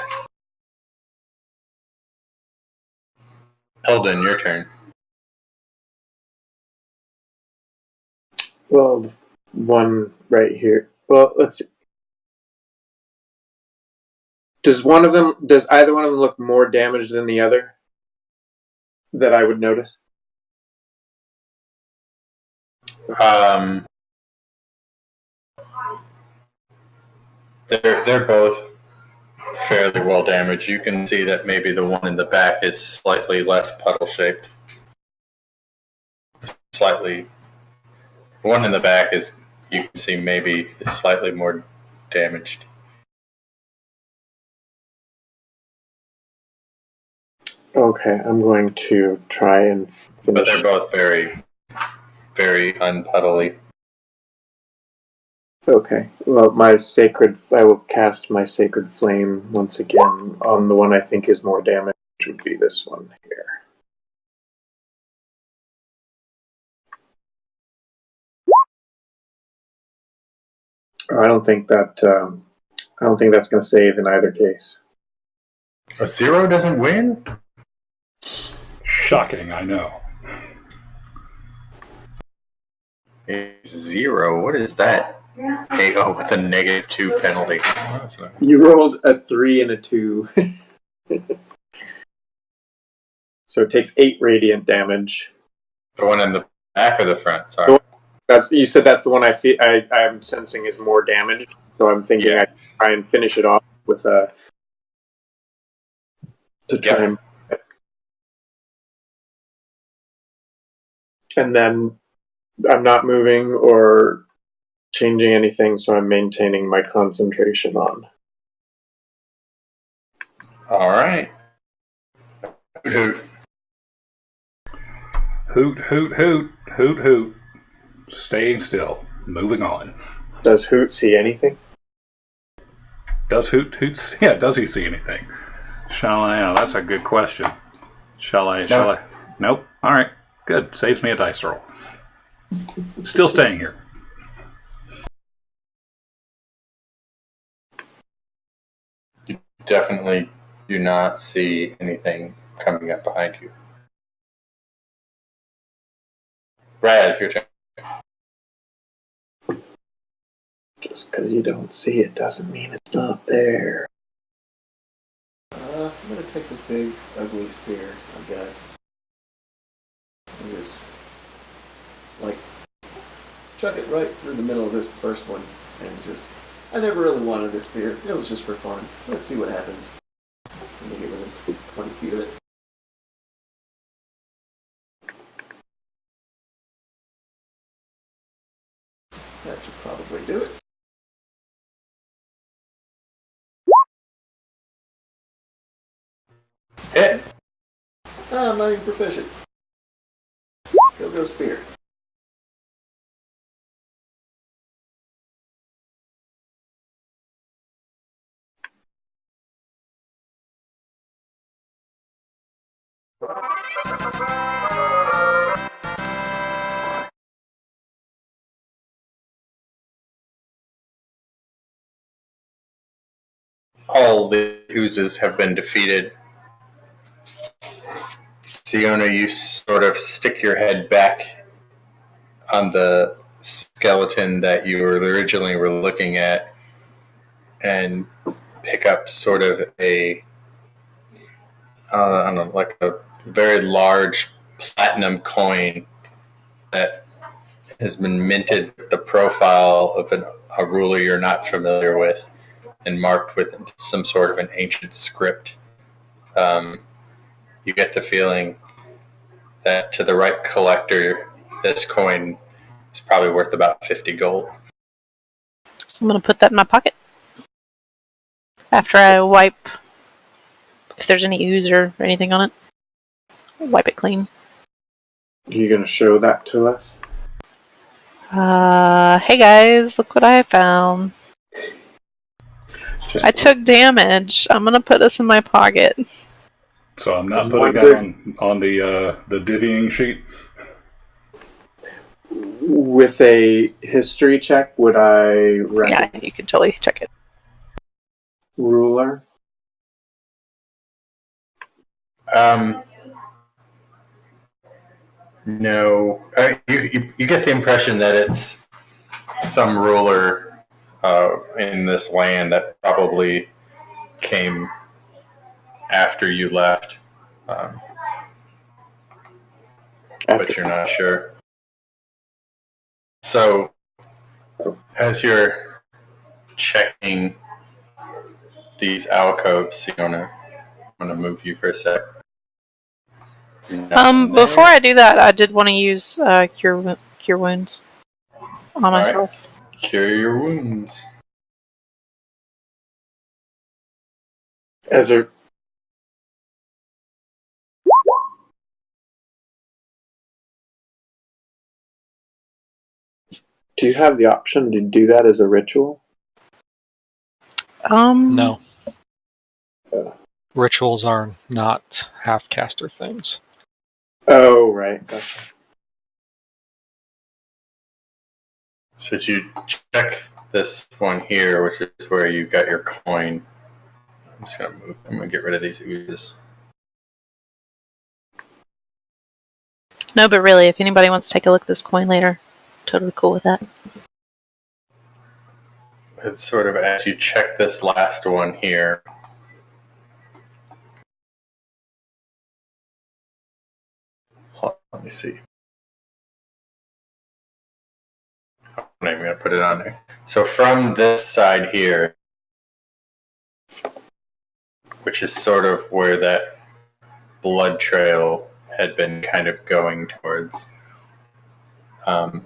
Eldon, your turn. Well, one right here. Well, let's see. Does either one of them look more damaged than the other that I would notice? They're both fairly well damaged. You can see that maybe the one in the back is slightly less puddle shaped. Slightly. The one in the back is, you can see, maybe is slightly more damaged. Okay, I'm going to try and finish. But they're both very, very unpuddly. Okay. Well, I will cast my sacred flame once again on the one I think is more damaged, which would be this one here. I don't think that's going to save in either case. A 0 doesn't win? Shocking, I know. It's 0. What is that? KO with a -2 penalty. Oh, that's nice. You rolled a 3 and a 2. So it takes 8 radiant damage. The one in the back or the front? Sorry. You said that's the one I'm sensing is more damaged. So I'm thinking I try and finish it off with a to try and. And then I'm not moving or changing anything, so I'm maintaining my concentration on. All right. Hoot. Hoot, hoot, hoot, hoot, hoot. Staying still. Moving on. Does Hoot see anything? Does Hoot yeah, does he see anything? Shall I? Oh, that's a good question. Shall I? Nope. All right. Good. Saves me a dice roll. Still staying here. You definitely do not see anything coming up behind you. Raz, your turn. Just because you don't see it doesn't mean it's not there. I'm going to take this big, ugly spear I've got and just, chuck it right through the middle of this first one. And just, I never really wanted this spear. It was just for fun. Let's see what happens. Let me get within 20 feet of it. That should probably do it. Hit. I'm not even proficient. Go spear. All the oozes have been defeated. Siona, you sort of stick your head back on the skeleton that you originally were looking at and pick up sort of a, I don't know, like a very large platinum coin that has been minted with the profile of a ruler you're not familiar with and marked with some sort of an ancient script. You get the feeling that to the right collector, this coin is probably worth about 50 gold. I'm going to put that in my pocket. After I wipe, if there's any ooze or anything on it, wipe it clean. Are you going to show that to us? Hey guys, look what I found. I took damage. I'm going to put this in my pocket. So I'm not putting that on the divvying sheet. With a history check, would I Yeah, you can totally check it. ruler? No. You get the impression that it's some ruler in this land that probably came after you left, but you're not sure. So, as you're checking these alcoves, Siona, I'm going to move you for a sec. Before I do that, I did want to use cure wounds on myself. Right. Cure your wounds. As a Do you have the option to do that as a ritual? No. Rituals are not half-caster things. Oh, right. Gotcha. So as you check this one here, which is where you got your coin, I'm just going to move. I'm going to get rid of these oozes. No, but really, if anybody wants to take a look at this coin later, totally cool with that. It's sort of as you check this last one here. Let me see. I'm not even going to put it on there. So from this side here, which is sort of where that blood trail had been kind of going towards, a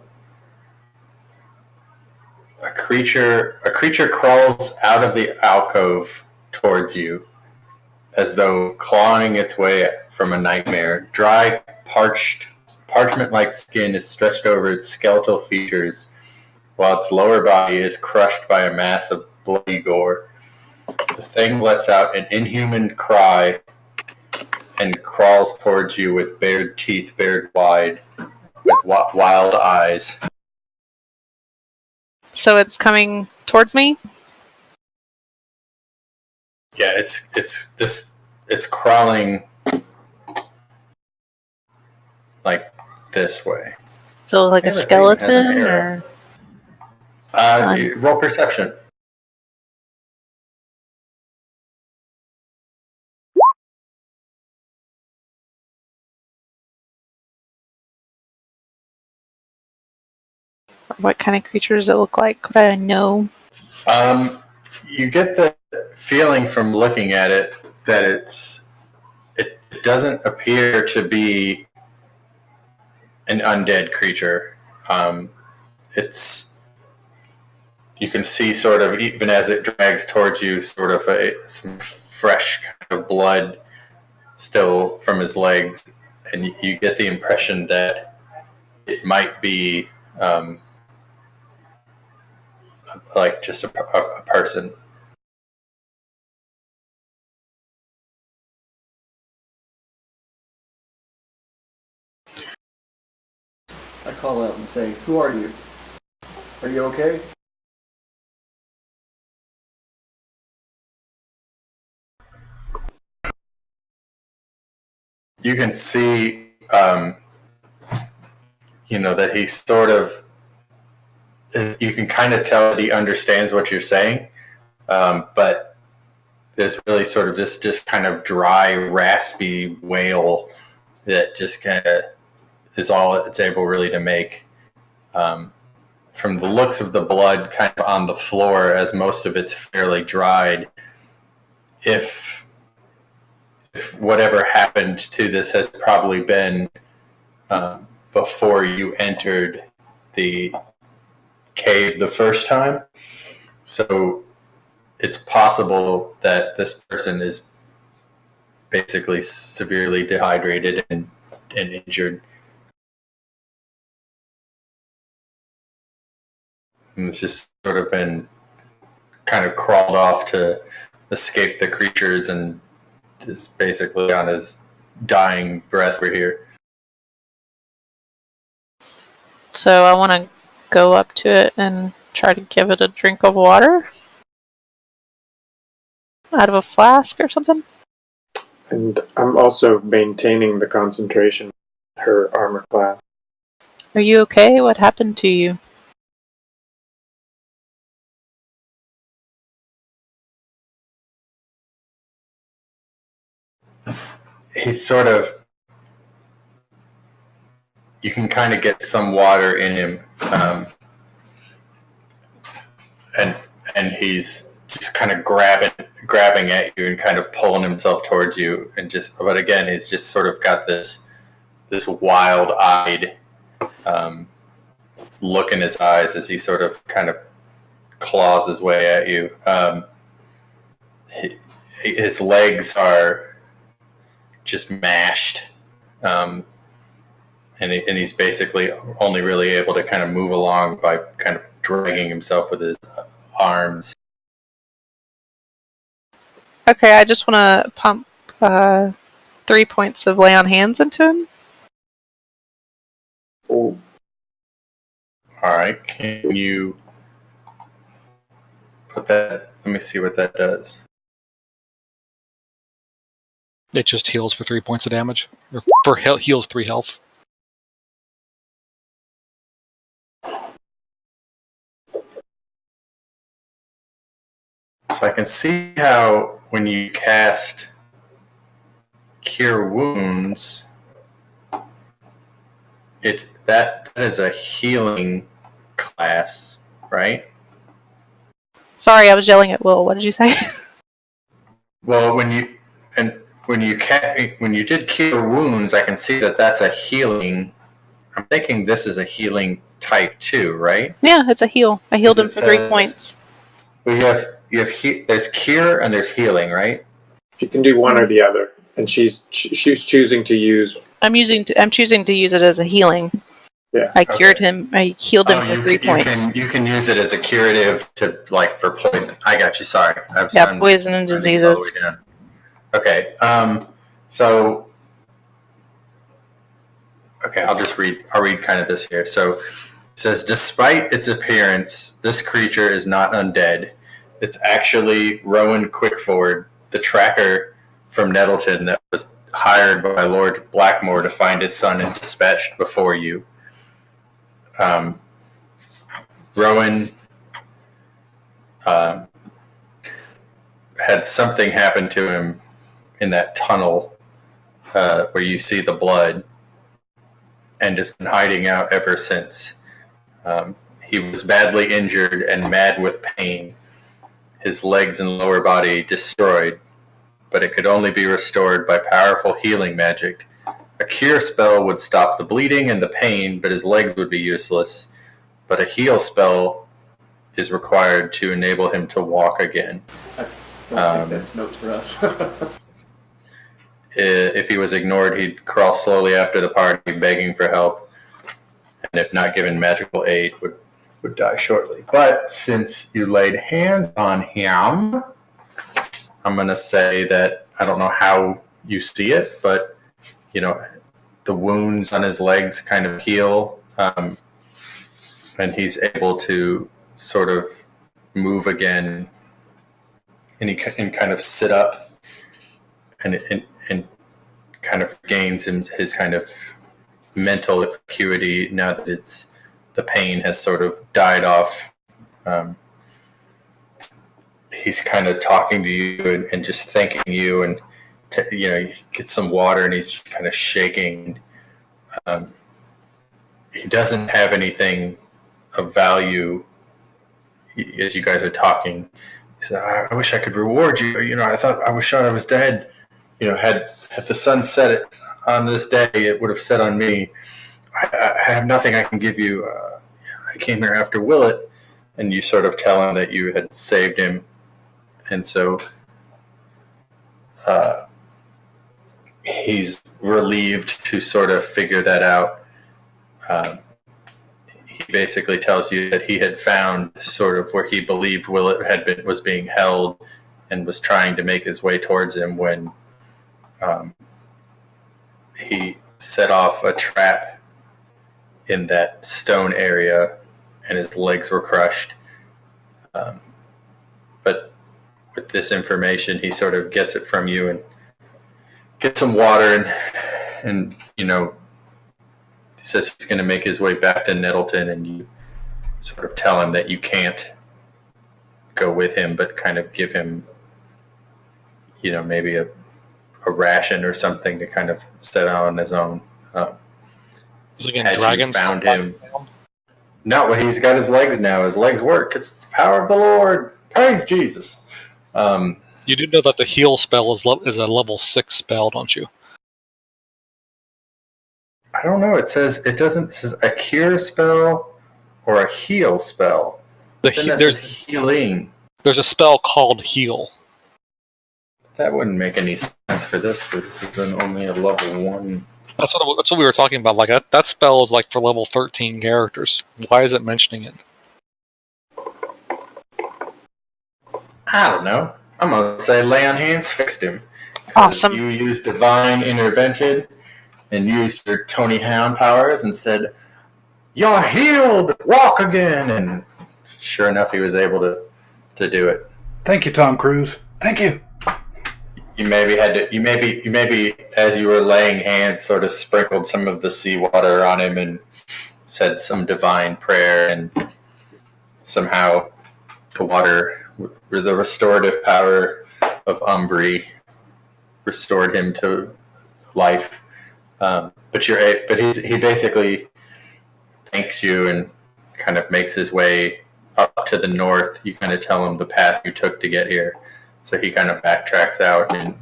creature crawls out of the alcove towards you as though clawing its way from a nightmare. Dry, parchment-like skin is stretched over its skeletal features, while its lower body is crushed by a mass of bloody gore. The thing lets out an inhuman cry and crawls towards you with bared teeth bared wide, with wild eyes. So it's coming towards me? Yeah, it's crawling like this way. So like a skeleton or? Roll perception. What kind of creature does it look like? Would I know? You get the feeling from looking at it that it doesn't appear to be an undead creature. It's you can see sort of even as it drags towards you, sort of some fresh kind of blood still from his legs, and you get the impression that it might be like just a person. call out and say, "Who are you? Are you okay?" You can see, that he's sort of. You can kind of tell that he understands what you're saying, but there's really sort of this just kind of dry, raspy wail that just kind of is all it's able really to make. From the looks of the blood kind of on the floor, as most of it's fairly dried, if whatever happened to this has probably been before you entered the cave the first time. So it's possible that this person is basically severely dehydrated and injured. And it's just sort of been kind of crawled off to escape the creatures and is basically on his dying breath for here. So I want to go up to it and try to give it a drink of water out of a flask or something. And I'm also maintaining the concentration in her armor class. Are you okay? What happened to you? He's sort of. You can kind of get some water in him, and he's just kind of grabbing at you and kind of pulling himself towards you, but again, he's just sort of got this wild-eyed look in his eyes as he sort of kind of claws his way at you. His legs are just mashed, and he's basically only really able to kind of move along by kind of dragging himself with his arms. Okay, I just want to pump 3 points of lay on hands into him. Oh, Alright, can you put that... Let me see what that does. It just heals for 3 points of damage. Or heals 3 health. So I can see how when you cast Cure Wounds, that is a healing class, right? Sorry, I was yelling at Will. What did you say? Well, when you did Cure Wounds, I can see that that's a healing. I'm thinking this is a healing type 2, right? Yeah, it's a heal. I healed him for 3 points. Well, there's cure and there's healing, right? she can do one or the other, and she's choosing to use. I'm choosing to use it as a healing. Yeah. I cured him. I healed him for 3 points. You can use it as a curative for poison. I got you. Sorry. Poison and diseases. Okay. So. Okay, I'll read kind of this here. So it says, despite its appearance, this creature is not undead. It's actually Rowan Quickford, the tracker from Nettleton that was hired by Lord Blackmore to find his son and dispatched before you. Rowan had something happen to him in that tunnel where you see the blood, and has been hiding out ever since. He was badly injured and mad with pain, his legs and lower body destroyed, but it could only be restored by powerful healing magic. A cure spell would stop the bleeding and the pain, but his legs would be useless. But a heal spell is required to enable him to walk again. I don't think that's notes for us. If he was ignored, he'd crawl slowly after the party, begging for help, and if not given magical aid, would die shortly. But since you laid hands on him, I'm going to say that I don't know how you see it, but the wounds on his legs kind of heal. and he's able to sort of move again, and he can kind of sit up, and kind of gains his kind of mental acuity now that the pain has sort of died off. He's kind of talking to you and just thanking you, and he gets some water, and he's kind of shaking. He doesn't have anything of value as you guys are talking. He said, I wish I could reward you. I was shot, I was dead. Had the sun set on this day, it would have set on me. I have nothing I can give you. I came here after Willett, and you sort of tell him that you had saved him. And so he's relieved to sort of figure that out. He basically tells you that he had found sort of where he believed Willett was being held, and was trying to make his way towards him when he set off a trap in that stone area, and his legs were crushed. But with this information, he sort of gets it from you and gets some water, and he says he's going to make his way back to Nettleton, and you sort of tell him that you can't go with him, but kind of give him, maybe a ration or something to kind of set on his own. Had you found him? No, well, he's got his legs now. His legs work. It's the power of the Lord. Praise Jesus. You do know that the heal spell is a level 6 spell, don't you? I don't know. It says a cure spell or a heal spell. There's healing. There's a spell called heal. That wouldn't make any sense for this, because this is only a level 1. That's what we were talking about. Like that spell is like for level 13 characters. Why is it mentioning it? I don't know. I'm gonna say lay on hands fixed him. Awesome. You used divine intervention and used your Tony Hound powers and said, "You're healed. Walk again." And sure enough, he was able to do it. Thank you, Tom Cruise. Thank you. You maybe as you were laying hands, sort of sprinkled some of the seawater on him and said some divine prayer, and somehow the water, the restorative power of Umbri, restored him to life. But he basically thanks you and kind of makes his way up to the north. You kind of tell him the path you took to get here. So he kind of backtracks out and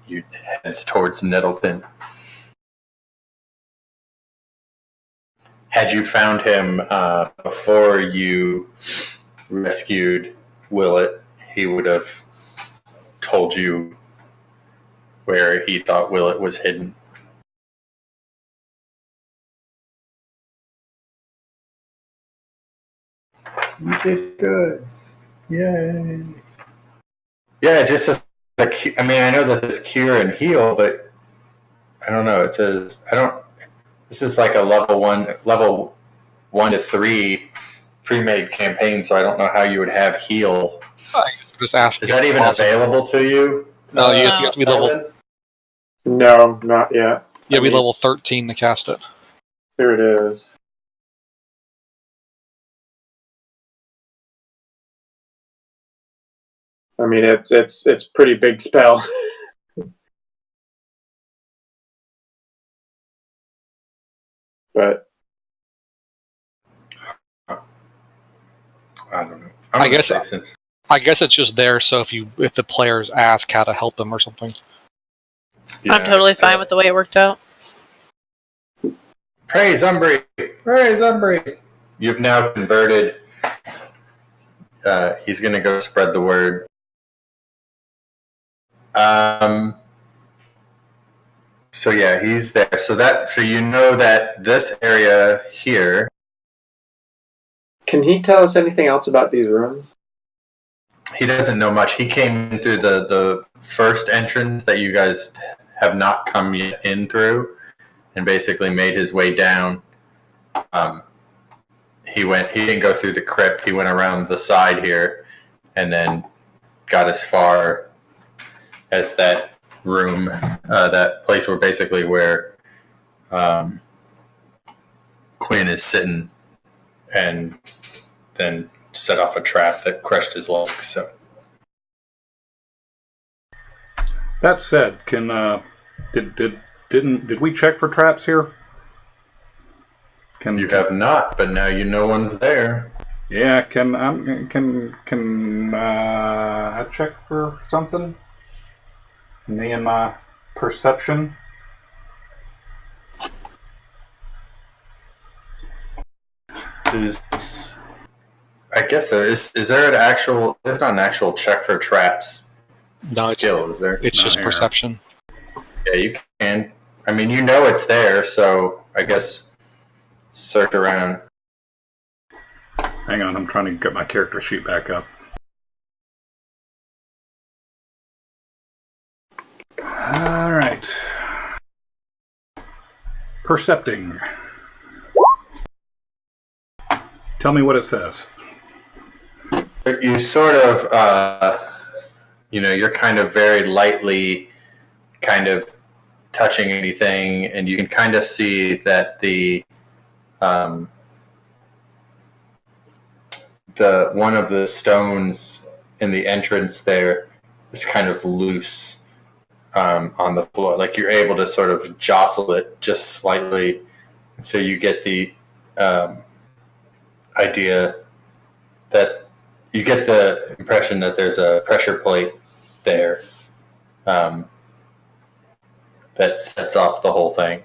you heads towards Nettleton. Had you found him before you rescued Willett, he would have told you where he thought Willett was hidden. You did good. Yay. Yeah, just I know that there's cure and heal, but I don't know. It says this is like a level 1 to 3 pre-made campaign, so I don't know how you would have heal. Just ask. Is that even available to you? No, you have to be level. No, not yet. You have to be level 13 to cast it. Here it is. I mean, it's pretty big spell. But I don't know. I guess it's just there, so if the players ask how to help them or something. Yeah, I'm totally fine with the way it worked out. Praise Umbri! Praise Umbri! You've now converted. He's going to go spread the word. So yeah, he's there. So you know that this area here. Can he tell us anything else about these rooms? He doesn't know much. He came in through the first entrance that you guys have not come in through, and basically made his way down. He didn't go through the crypt. He went around the side here, and then got as far as that room, that place where Quinn is sitting, and then set off a trap that crushed his legs. So that said, did we check for traps here? You have not, but now you know one's there. Yeah, can I check for something? Me and my perception. I guess there is. Is there an actual? There's not an actual check for traps skill, is there? It's just perception. Yeah, you can. I mean, you know it's there, so I guess search around. Hang on, I'm trying to get my character sheet back up. All right. Percepting. Tell me what it says. You sort of, you're kind of very lightly kind of touching anything, and you can kind of see that the one of the stones in the entrance there is kind of loose on the floor. Like you're able to sort of jostle it just slightly, and so you get the idea that you get the impression that there's a pressure plate there that sets off the whole thing.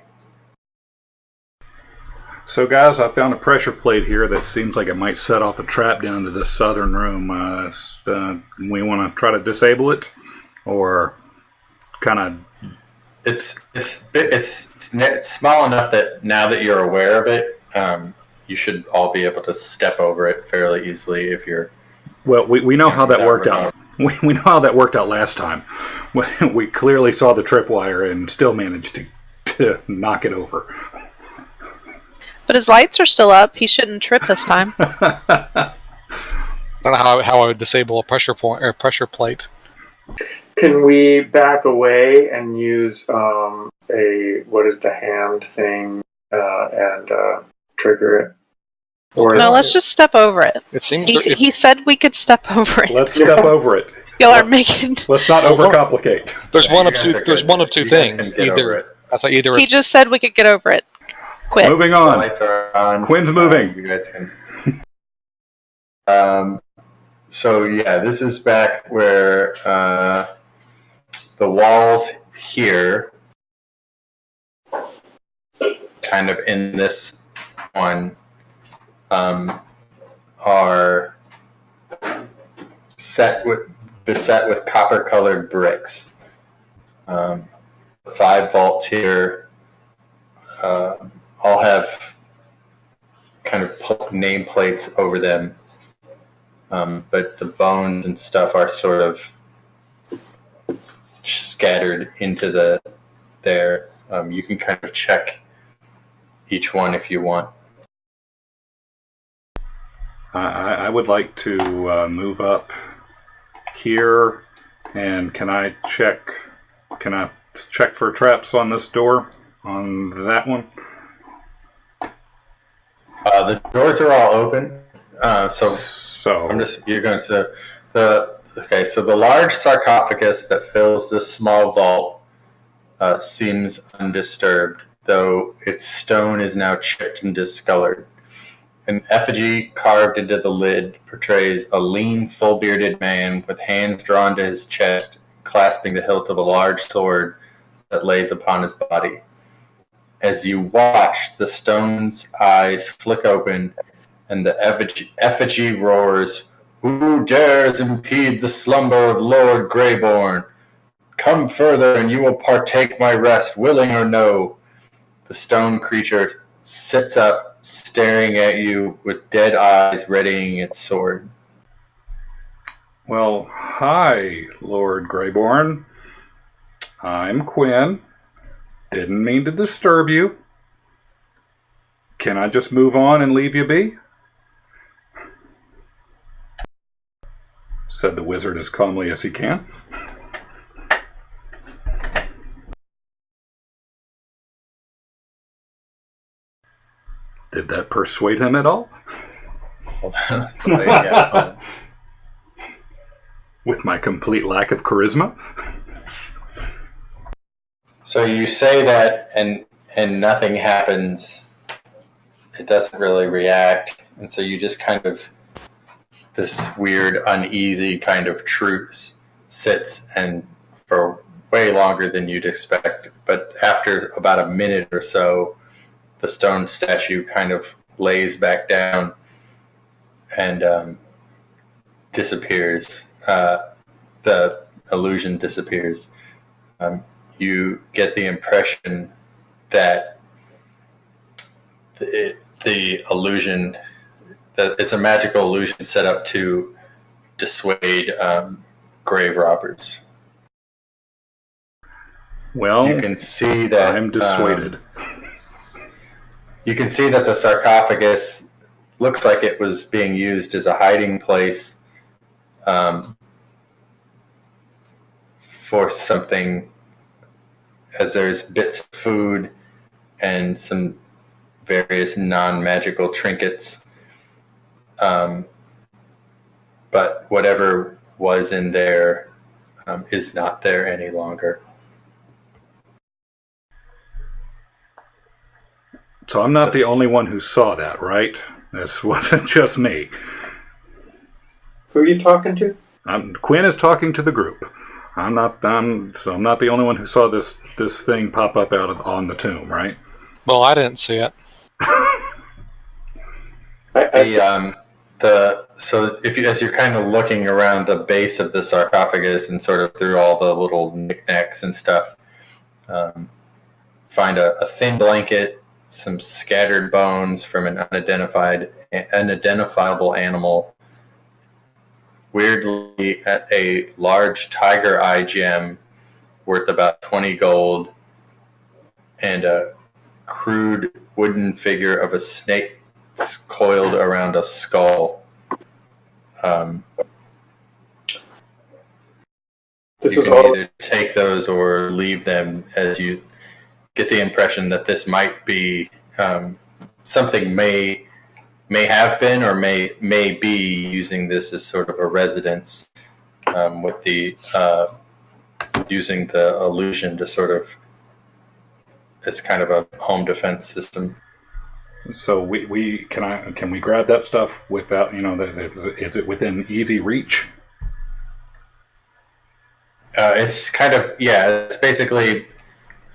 So, guys, I found a pressure plate here that seems like it might set off a trap down to this southern room. We want to try to disable it, or kind of. It's small enough that now that you're aware of it, you should all be able to step over it fairly easily if you're. Well, we know how that worked out. We know how that worked out last time. We clearly saw the tripwire and still managed to knock it over. But his lights are still up. He shouldn't trip this time. I don't know how I would disable a pressure plate. Can we back away and use what is the hand thing and trigger it? Or no, let's just step over it. It seems he said we could step over it. Let's step over it. Y'all are making. Let's not overcomplicate. There's one of two. There's one of two things. Either he just said we could get over it. Quit. Moving on. The lights are on. Quinn's moving. You guys can. So yeah, this is back where the walls here, kind of in this one, are beset with copper-colored bricks. 5 vaults here all have kind of nameplates over them, but the bones and stuff are sort of scattered into there. You can kind of check each one if you want. I would like to move up here, and can I check for traps on this door, on that one? The doors are all open, so So you're going to so the large sarcophagus that fills this small vault seems undisturbed, though its stone is now chipped and discolored. An effigy carved into the lid portrays a lean, full-bearded man with hands drawn to his chest, clasping the hilt of a large sword that lays upon his body. As you watch, the stone's eyes flick open, and the effigy roars, "Who dares impede the slumber of Lord Greyborn? Come further, and you will partake my rest, willing or no." The stone creature sits up, staring at you with dead eyes, readying its sword. Well, hi, Lord Greyborn. I'm Quinn. Didn't mean to disturb you. Can I just move on and leave you be? Said the wizard as calmly as he can. Did that persuade him at all? With my complete lack of charisma? So you say that, and nothing happens. It doesn't really react, and so you just kind of, this weird, uneasy kind of truce sits, and for way longer than you'd expect. But after about a minute or so, the stone statue kind of lays back down and disappears. The illusion disappears. You get the impression that the illusion, that it's a magical illusion set up to dissuade grave robbers. Well, you can see that I'm dissuaded. You can see that the sarcophagus looks like it was being used as a hiding place for something, as there's bits of food and some various non-magical trinkets. But whatever was in there is not there any longer. So I'm not the only one who saw that, right? This wasn't just me. Who are you talking to? Quinn is talking to the group. I'm not the only one who saw this thing pop up on the tomb, right? Well, I didn't see it. So as you're kind of looking around the base of the sarcophagus and sort of through all the little knickknacks and stuff, find a thin blanket, some scattered bones from an unidentifiable animal. Weirdly, a large tiger eye gem worth about 20 gold, and a crude wooden figure of a snake coiled around a skull. This you is can all. either take those or leave them, as you get the impression that this might be something may have been or may be using this as sort of a residence, with the using the illusion to sort of as kind of a home defense system. So can we grab that stuff without, is it within easy reach? It's kind of, it's basically,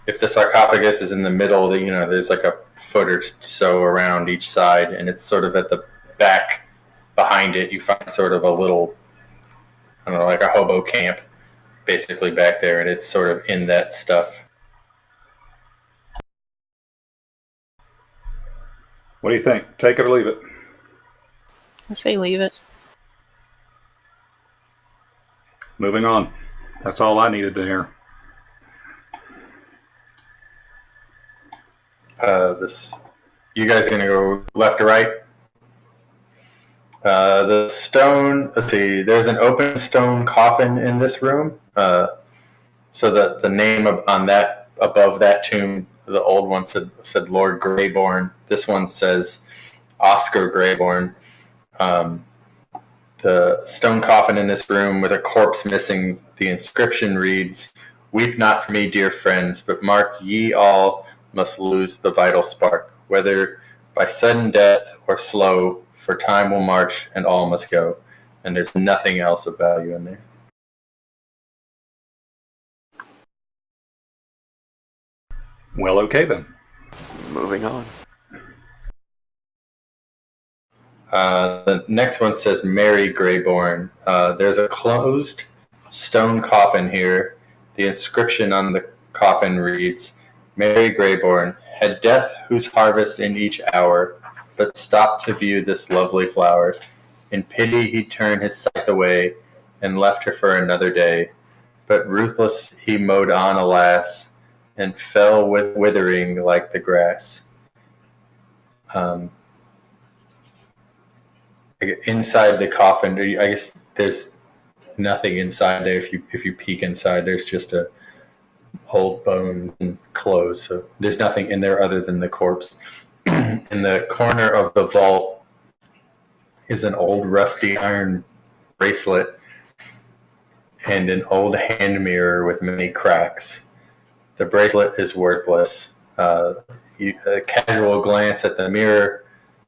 if the sarcophagus is in the middle, there's like a foot or so around each side, and it's sort of at the back behind it. You find sort of a little, I don't know, like a hobo camp basically back there, and it's sort of in that stuff. What do you think? Take it or leave it? I say leave it. Moving on. That's all I needed to hear. You guys gonna go left or right? The stone. Let's see. There's an open stone coffin in this room. So the name on that, above that tomb, the old one said Lord Greyborn. This one says Oscar Greyborn. The stone coffin in this room with a corpse missing. The inscription reads, "Weep not for me, dear friends, but mark ye all must lose the vital spark, whether by sudden death or slow, for time will march and all must go." And there's nothing else of value in there. Well, okay then. Moving on. The next one says Mary Greyborn. There's a closed stone coffin here. The inscription on the coffin reads, "Mary Greyborn had death whose harvest in each hour, but stopped to view this lovely flower. In pity he turned his sight away, and left her for another day. But ruthless he mowed on, alas, and fell withering like the grass." Inside the coffin, I guess there's nothing inside there. If you peek inside, there's just a old bones and clothes. So there's nothing in there other than the corpse. In the corner of the vault is an old rusty iron bracelet and an old hand mirror with many cracks. The bracelet is worthless. A casual glance at the mirror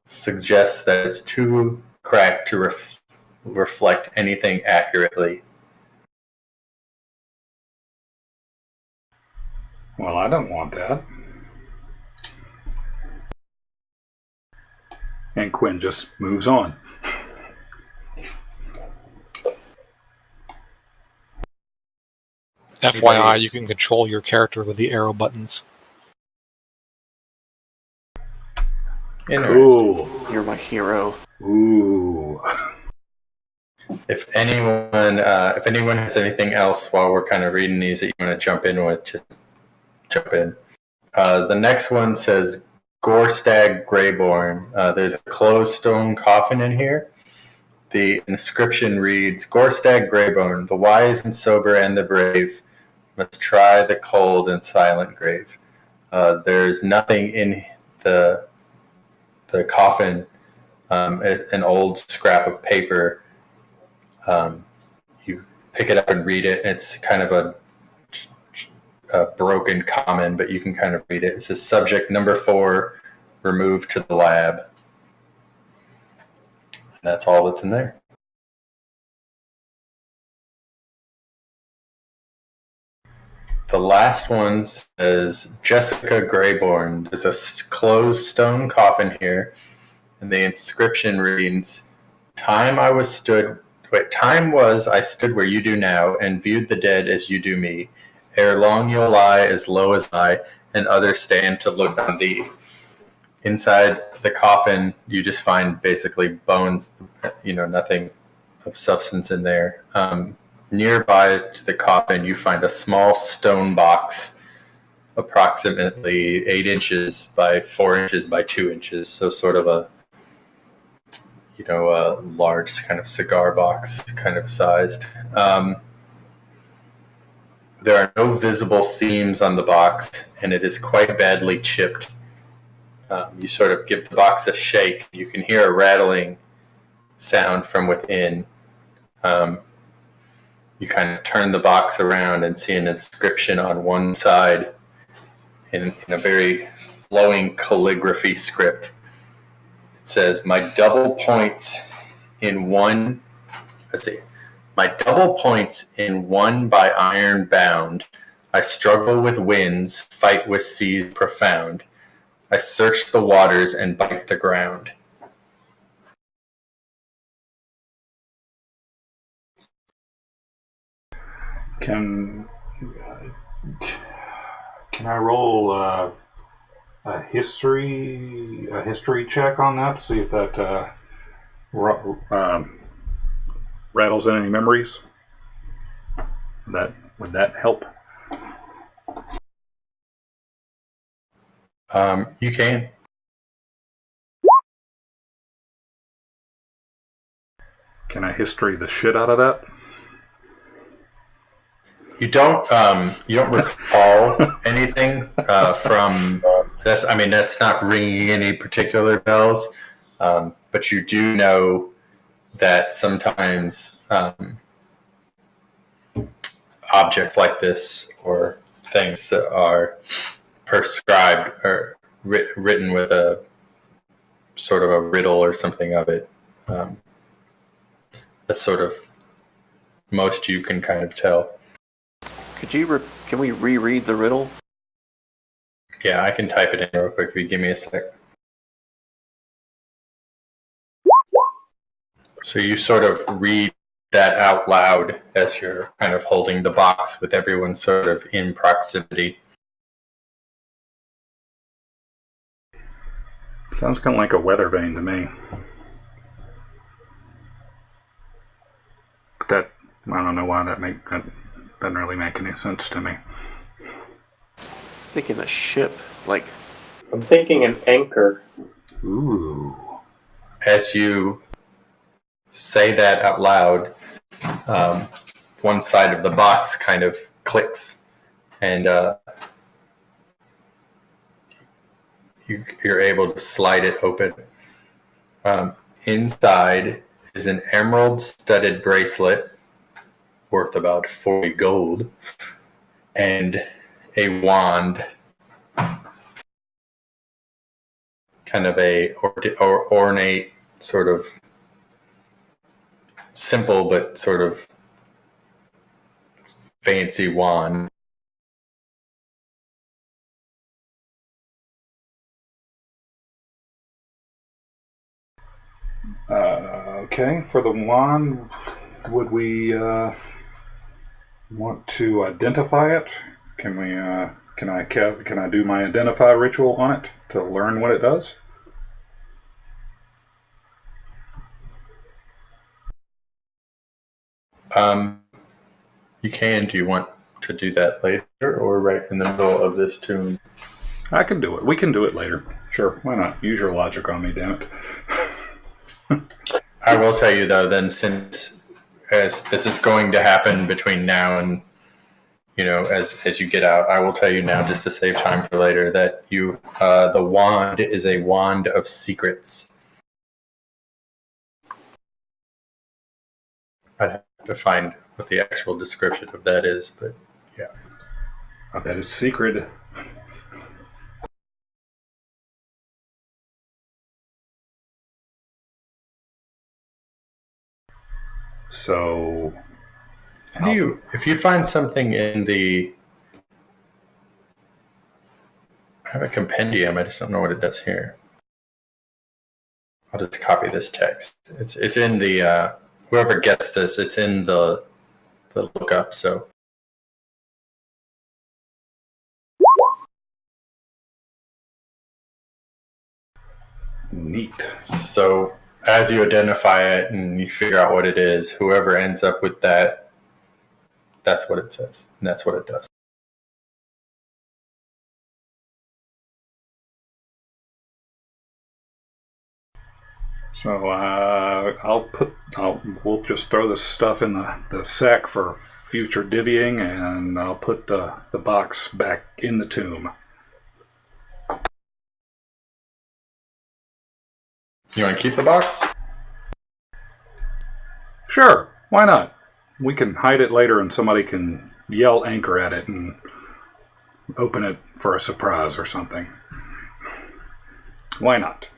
suggests that it's too cracked to reflect anything accurately. Well, I don't want that. And Quinn just moves on. FYI, you can control your character with the arrow buttons. Cool. You're my hero. Ooh. If anyone has anything else while we're kind of reading these that you want to jump in with, just jump in. The next one says Gorstag Greyborn. There's a closed stone coffin in here. The inscription reads, Gorstag Greyborn, the wise and sober and the brave must try the cold and silent grave. There's nothing in the coffin, an old scrap of paper. You pick it up and read it. It's kind of a broken common, but you can kind of read it. It says subject number 4, removed to the lab. And that's all that's in there. The last one says Jessica Greyborn. There's a closed stone coffin here, and the inscription reads, Time was I stood where you do now, and viewed the dead as you do me. Ere long you'll lie as low as I, and others stand to look on thee. Inside the coffin, you just find basically bones, nothing of substance in there. Nearby to the coffin, you find a small stone box, approximately 8 inches by 4 inches by 2 inches. So sort of a large kind of cigar box kind of sized. There are no visible seams on the box, and it is quite badly chipped. You sort of give the box a shake. You can hear a rattling sound from within. You kind of turn the box around and see an inscription on one side in a very flowing calligraphy script. It says, My double points in one by iron bound. I struggle with winds, fight with seas profound. I search the waters and bite the ground. Can I roll a history check on that to see if that rattles in any memories? Would that help? You can. Can I history the shit out of that? You don't recall anything from that's. I mean, that's not ringing any particular bells, but you do know that sometimes objects like this or things that are prescribed or written with a sort of a riddle or something of it. That's sort of most you can kind of tell. Can we reread the riddle? Yeah, I can type it in real quick if you give me a sec. So you sort of read that out loud as you're kind of holding the box with everyone sort of in proximity. Sounds kind of like a weather vane to me. But I don't know why that doesn't really make any sense to me. I was thinking a ship, like I'm thinking an anchor. Ooh. As you say that out loud, one side of the box kind of clicks, and you're able to slide it open. Inside is an emerald-studded bracelet worth about 40 gold, and a wand, kind of a ornate, sort of simple but sort of fancy wand. Okay, for the wand, would we want to identify it? Can we? Can I do my identify ritual on it to learn what it does? You can. Do you want to do that later or right in the middle of this tune? I can do it. We can do it later. Sure, why not? Use your logic on me, damn it. I will tell you though, then, since as it's going to happen between now and as you get out, I will tell you now, just to save time for later, that the wand is a wand of secrets. I'd have to find what the actual description of that is, but yeah. I bet it's secret. So, If you find something in the, I have a compendium. I just don't know what it does here. I'll just copy this text. It's in the whoever gets this. It's in the lookup. So neat. So as you identify it and you figure out what it is, whoever ends up with that, that's what it says, and that's what it does. So we'll just throw this stuff in the sack for future divvying, and I'll put the box back in the tomb. You want to keep the box? Sure, why not? We can hide it later and somebody can yell anchor at it and open it for a surprise or something. Why not?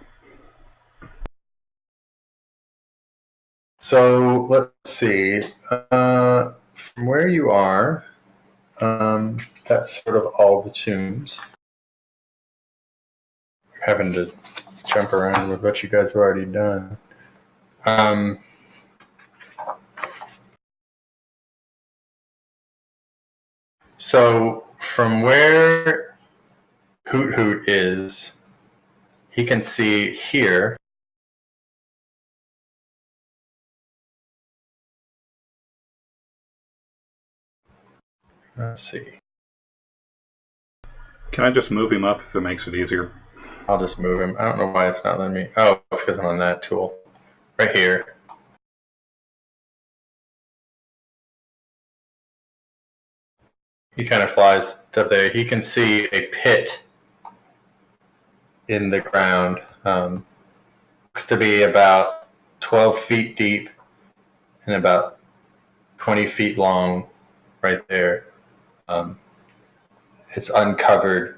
So let's see. From where you are, that's sort of all the tombs. Having to jump around with what you guys have already done. So from where Hoot Hoot is, he can see here. Let's see. Can I just move him up if it makes it easier? I'll just move him. I don't know why it's not letting me. Oh, it's because I'm on that tool. Right here. He kind of flies up there. He can see a pit in the ground. Looks to be about 12 feet deep and about 20 feet long right there. It's uncovered.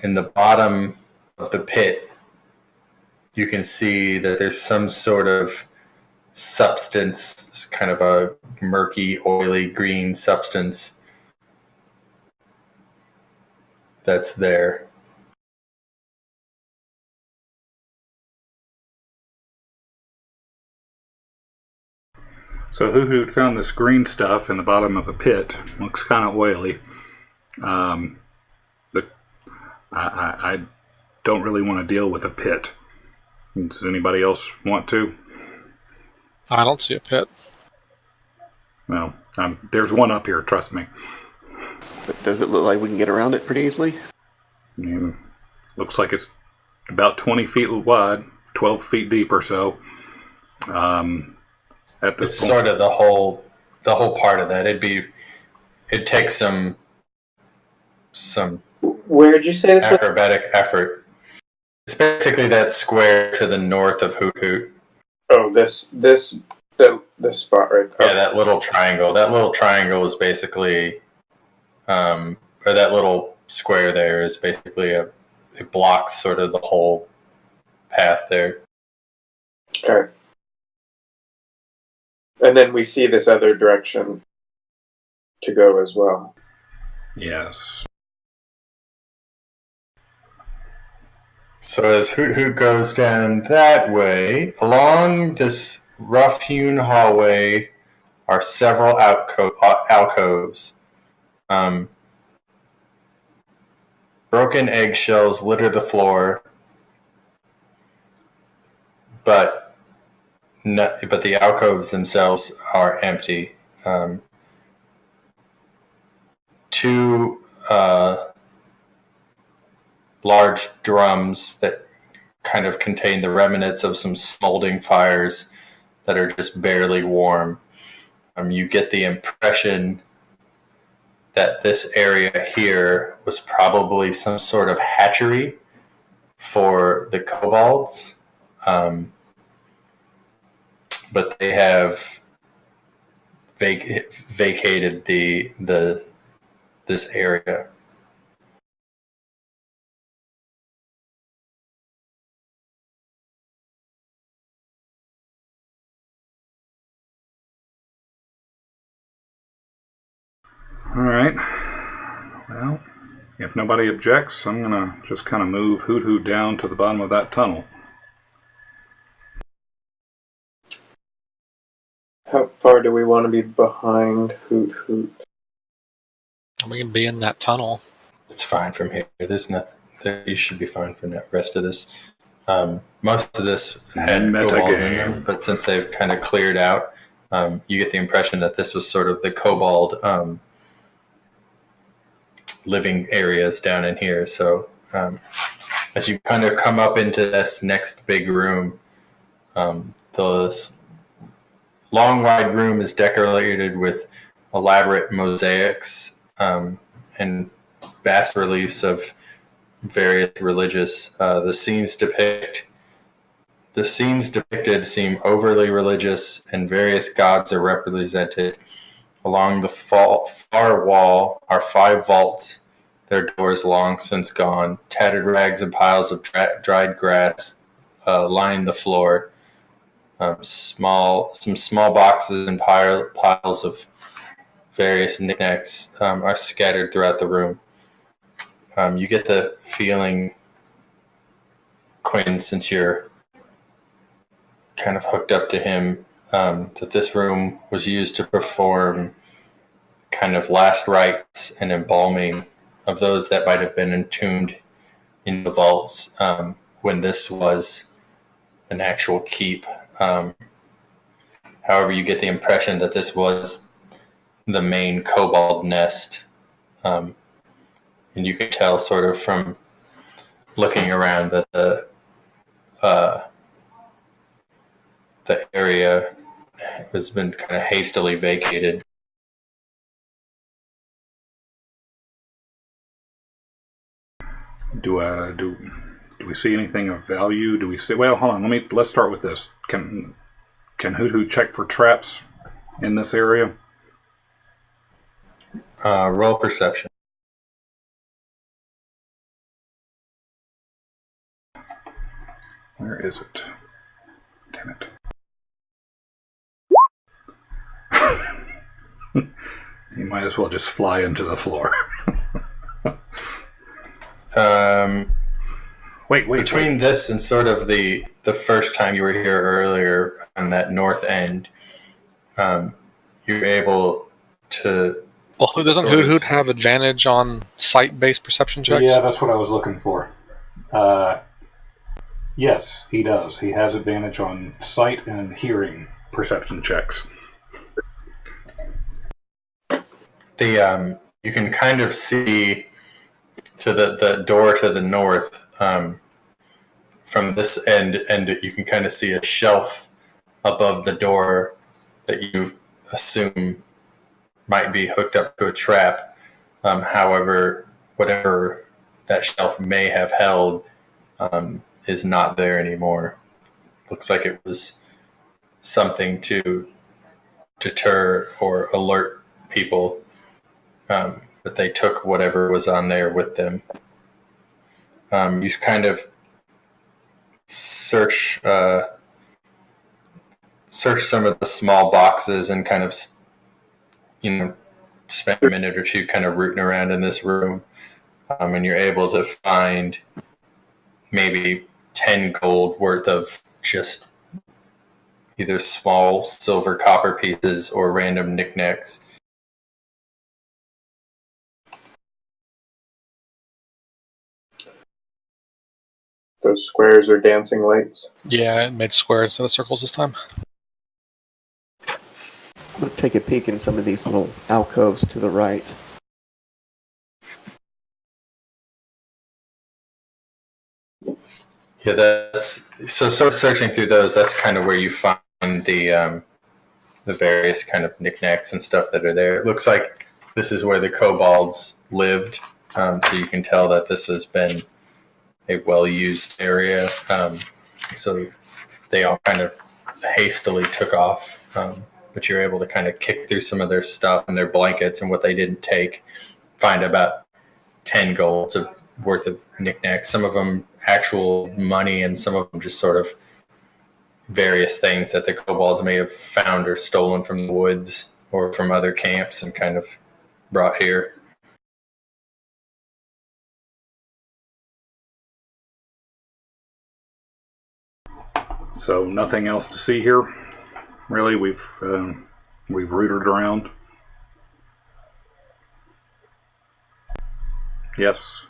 In the bottom of the pit, you can see that there's some sort of substance, kind of a murky, oily green substance that's there. So Hoot found this green stuff in the bottom of the pit. Looks kind of oily. I don't really want to deal with a pit. Does anybody else want to? I don't see a pit. Well, there's one up here, trust me. But does it look like we can get around it pretty easily? I mean, looks like it's about 20 feet wide, 12 feet deep or so. At this It's point, sort of the whole part of that. It'd take some Where did you say this was? acrobatic effort. It's basically that square to the north of Hoot Hoot. Oh, this spot right there. Yeah, that little triangle. That little triangle is basically, or that little square there is basically it blocks sort of the whole path there. Okay. And then we see this other direction to go as well. yes. So as Hoot Hoot goes down that way, along this rough-hewn hallway are several alcoves. Broken eggshells litter the floor, but the alcoves themselves are empty. Two large drums that kind of contain the remnants of some smoldering fires that are just barely warm. You get the impression that this area here was probably some sort of hatchery for the kobolds, but they have vacated this area. All right. Well, if nobody objects, I'm gonna just kind of move Hoot Hoot down to the bottom of that tunnel. How far do we want to be behind Hoot Hoot? We can be in that tunnel. It's fine from here. You should be fine for the rest of this. Most of this had kobolds in them, but since they've kind of cleared out, you get the impression that this was sort of the kobold living areas down in here. So as you kind of come up into this next big room, the long, wide room is decorated with elaborate mosaics and bas reliefs of various religious. The scenes depicted seem overly religious, and various gods are represented. Along the far wall are 5 vaults, their doors long since gone. Tattered rags and piles of dried grass line the floor. Some small boxes and piles of various knickknacks are scattered throughout the room. You get the feeling, Quinn, since you're kind of hooked up to him, that this room was used to perform kind of last rites and embalming of those that might have been entombed in the vaults when this was an actual keep. However, you get the impression that this was the main kobold nest. And you can tell sort of from looking around that the area has been kind of hastily vacated. Do we see anything of value? Do we see? Well, hold on. Let's start with this. Can Hoot Hoot check for traps in this area? Roll perception. Where is it? Damn it. You might as well just fly into the floor. Wait. Between this and sort of the first time you were here earlier on that north end, you're able to. Well, doesn't Hoot Hoot have advantage on sight-based perception checks? Yeah, that's what I was looking for. Yes, he does. He has advantage on sight and hearing perception checks. You can kind of see to the door to the north. From this end, and you can kind of see a shelf above the door that you assume might be hooked up to a trap. However, whatever that shelf may have held is not there anymore. Looks like it was something to deter or alert people, but they took whatever was on there with them. You kind of search some of the small boxes and kind of, spend a minute or two kind of rooting around in this room, and you're able to find maybe 10 gold worth of just either small silver copper pieces or random knickknacks. Those squares are dancing lights. Yeah, it made squares instead of circles this time. I'm going to take a peek in some of these little alcoves to the right. Yeah, that's so. Searching through those, that's kind of where you find the various kind of knickknacks and stuff that are there. It looks like this is where the kobolds lived, so you can tell that this has been a well-used area. So they all kind of hastily took off, but you're able to kind of kick through some of their stuff and their blankets and what they didn't take. Find about 10 golds worth of knickknacks. Some of them actual money, and some of them just sort of various things that the kobolds may have found or stolen from the woods or from other camps and kind of brought here. So nothing else to see here. Really, we've rooted around. Yes.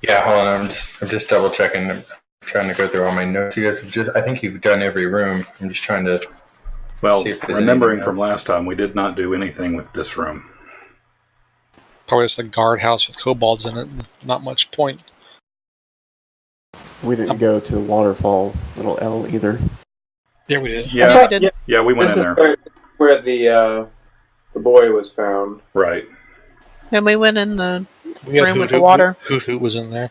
Yeah, hold on. I'm just double checking. I'm trying to go through all my notes. You guys have I think you've done every room. I'm just trying to. Well, see if there's remembering anything from last time, we did not do anything with this room. Probably just a guardhouse with kobolds in it. Not much point. We didn't go to the waterfall, little L, either. Yeah, we did. Yeah, I did. yeah, we went This in is there. where the boy was found. Right. And we went in the We had room with Hoot the water. Hoot was in there.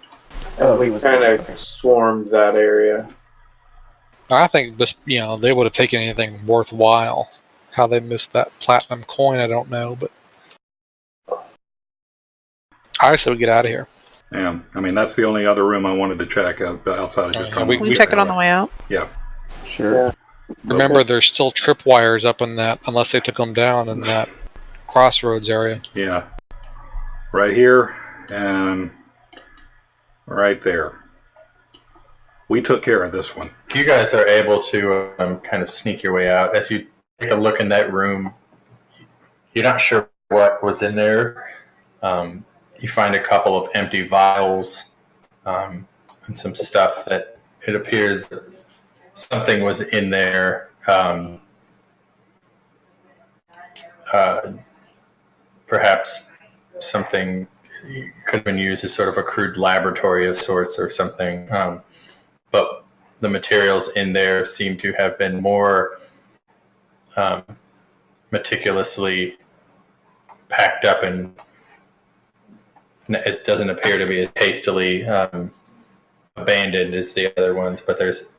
Oh, We he was kind okay. of swarmed that area. I think this, they would have taken anything worthwhile. How they missed that platinum coin, I don't know, but I say we get out of here. Yeah. I mean, that's the only other room I wanted to check outside of just Yeah, trying we- to We check it on the way out. Yeah. Sure. Yeah. Remember, there's still tripwires up in that, unless they took them down in that crossroads area. Yeah. Right here and right there. We took care of this one. You guys are able to kind of sneak your way out. As you take a look in that room, you're not sure what was in there. You find a couple of empty vials and some stuff that it appears that something was in there. Perhaps something could have been used as sort of a crude laboratory of sorts or something. But the materials in there seem to have been more meticulously packed up, and it doesn't appear to be as hastily abandoned as the other ones, but there's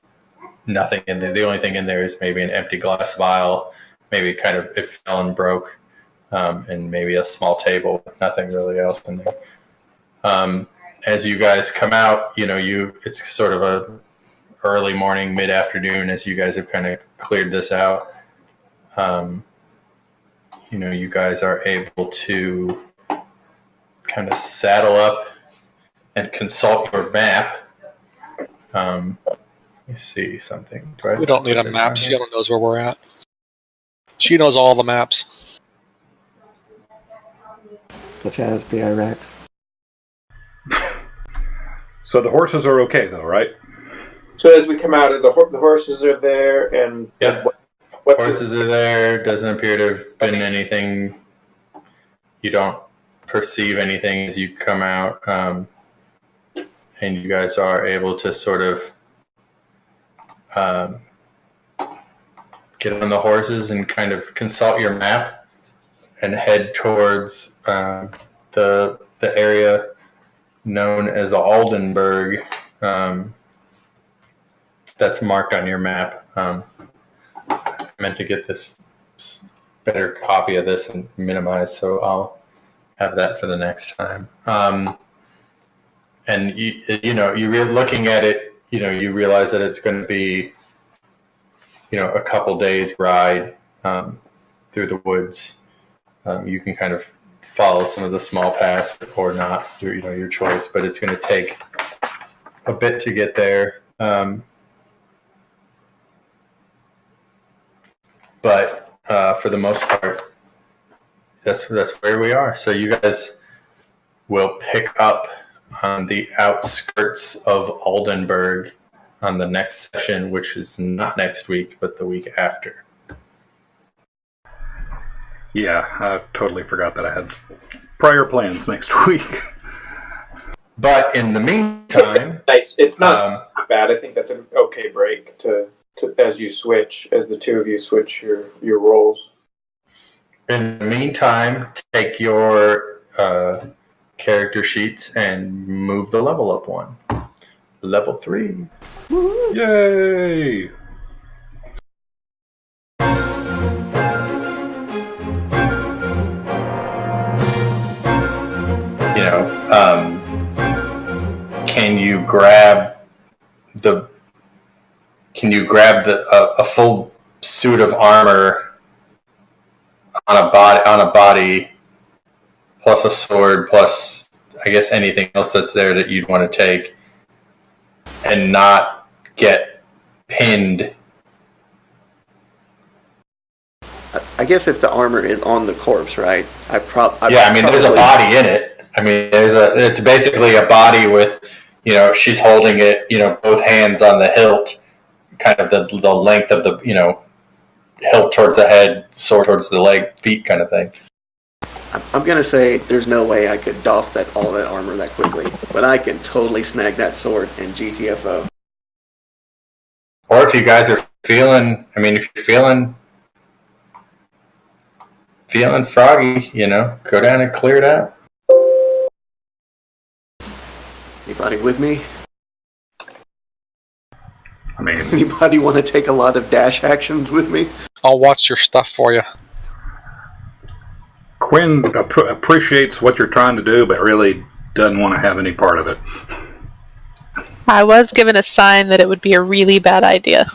nothing in there. The only thing in there is maybe an empty glass vial, maybe kind of it fell and broke, and maybe a small table, but nothing really else in there. As you guys come out, it's sort of a early morning, mid-afternoon, as you guys have kind of cleared this out. You guys are able to kind of saddle up and consult your map. Let me see something. We don't need a map. Sienna knows where we're at. She knows all the maps. Such as the Iraqs. So the horses are okay, though, right? So as we come out, the horses are there, and Yep. what's Horses are there. Doesn't appear to have been anything. You don't perceive anything as you come out, and you guys are able to sort of get on the horses and kind of consult your map and head towards the area known as Aldenburg. That's marked on your map. I meant to get this better copy of this and minimize, so I'll have that for the next time. And you're looking at it, you realize that it's going to be, a couple days ride through the woods. You can kind of follow some of the small paths or not, your choice, but it's going to take a bit to get there. But for the most part, that's where we are. So you guys will pick up on the outskirts of Aldenburg on the next session, which is not next week, but the week after. Yeah, I totally forgot that I had prior plans next week. But in the meantime, Nice. It's not bad. I think that's an okay break to as the two of you switch your roles. in the meantime, take your character sheets and move the level up one. Level 3. Yay! Can you grab a full suit of armor on a body plus a sword plus I guess anything else that's there that you'd want to take and not get pinned? I guess if the armor is on the corpse, right? There's a body in it. It's basically a body with, she's holding it, both hands on the hilt, kind of the length of the, hilt towards the head, sword towards the leg, feet kind of thing. I'm gonna say there's no way I could doff all that armor that quickly, but I can totally snag that sword and GTFO. Or if you guys are feeling froggy, go down and clear it out. Anybody with me? I mean, Anybody want to take a lot of dash actions with me? I'll watch your stuff for you. Quinn appreciates what you're trying to do, but really doesn't want to have any part of it. I was given a sign that it would be a really bad idea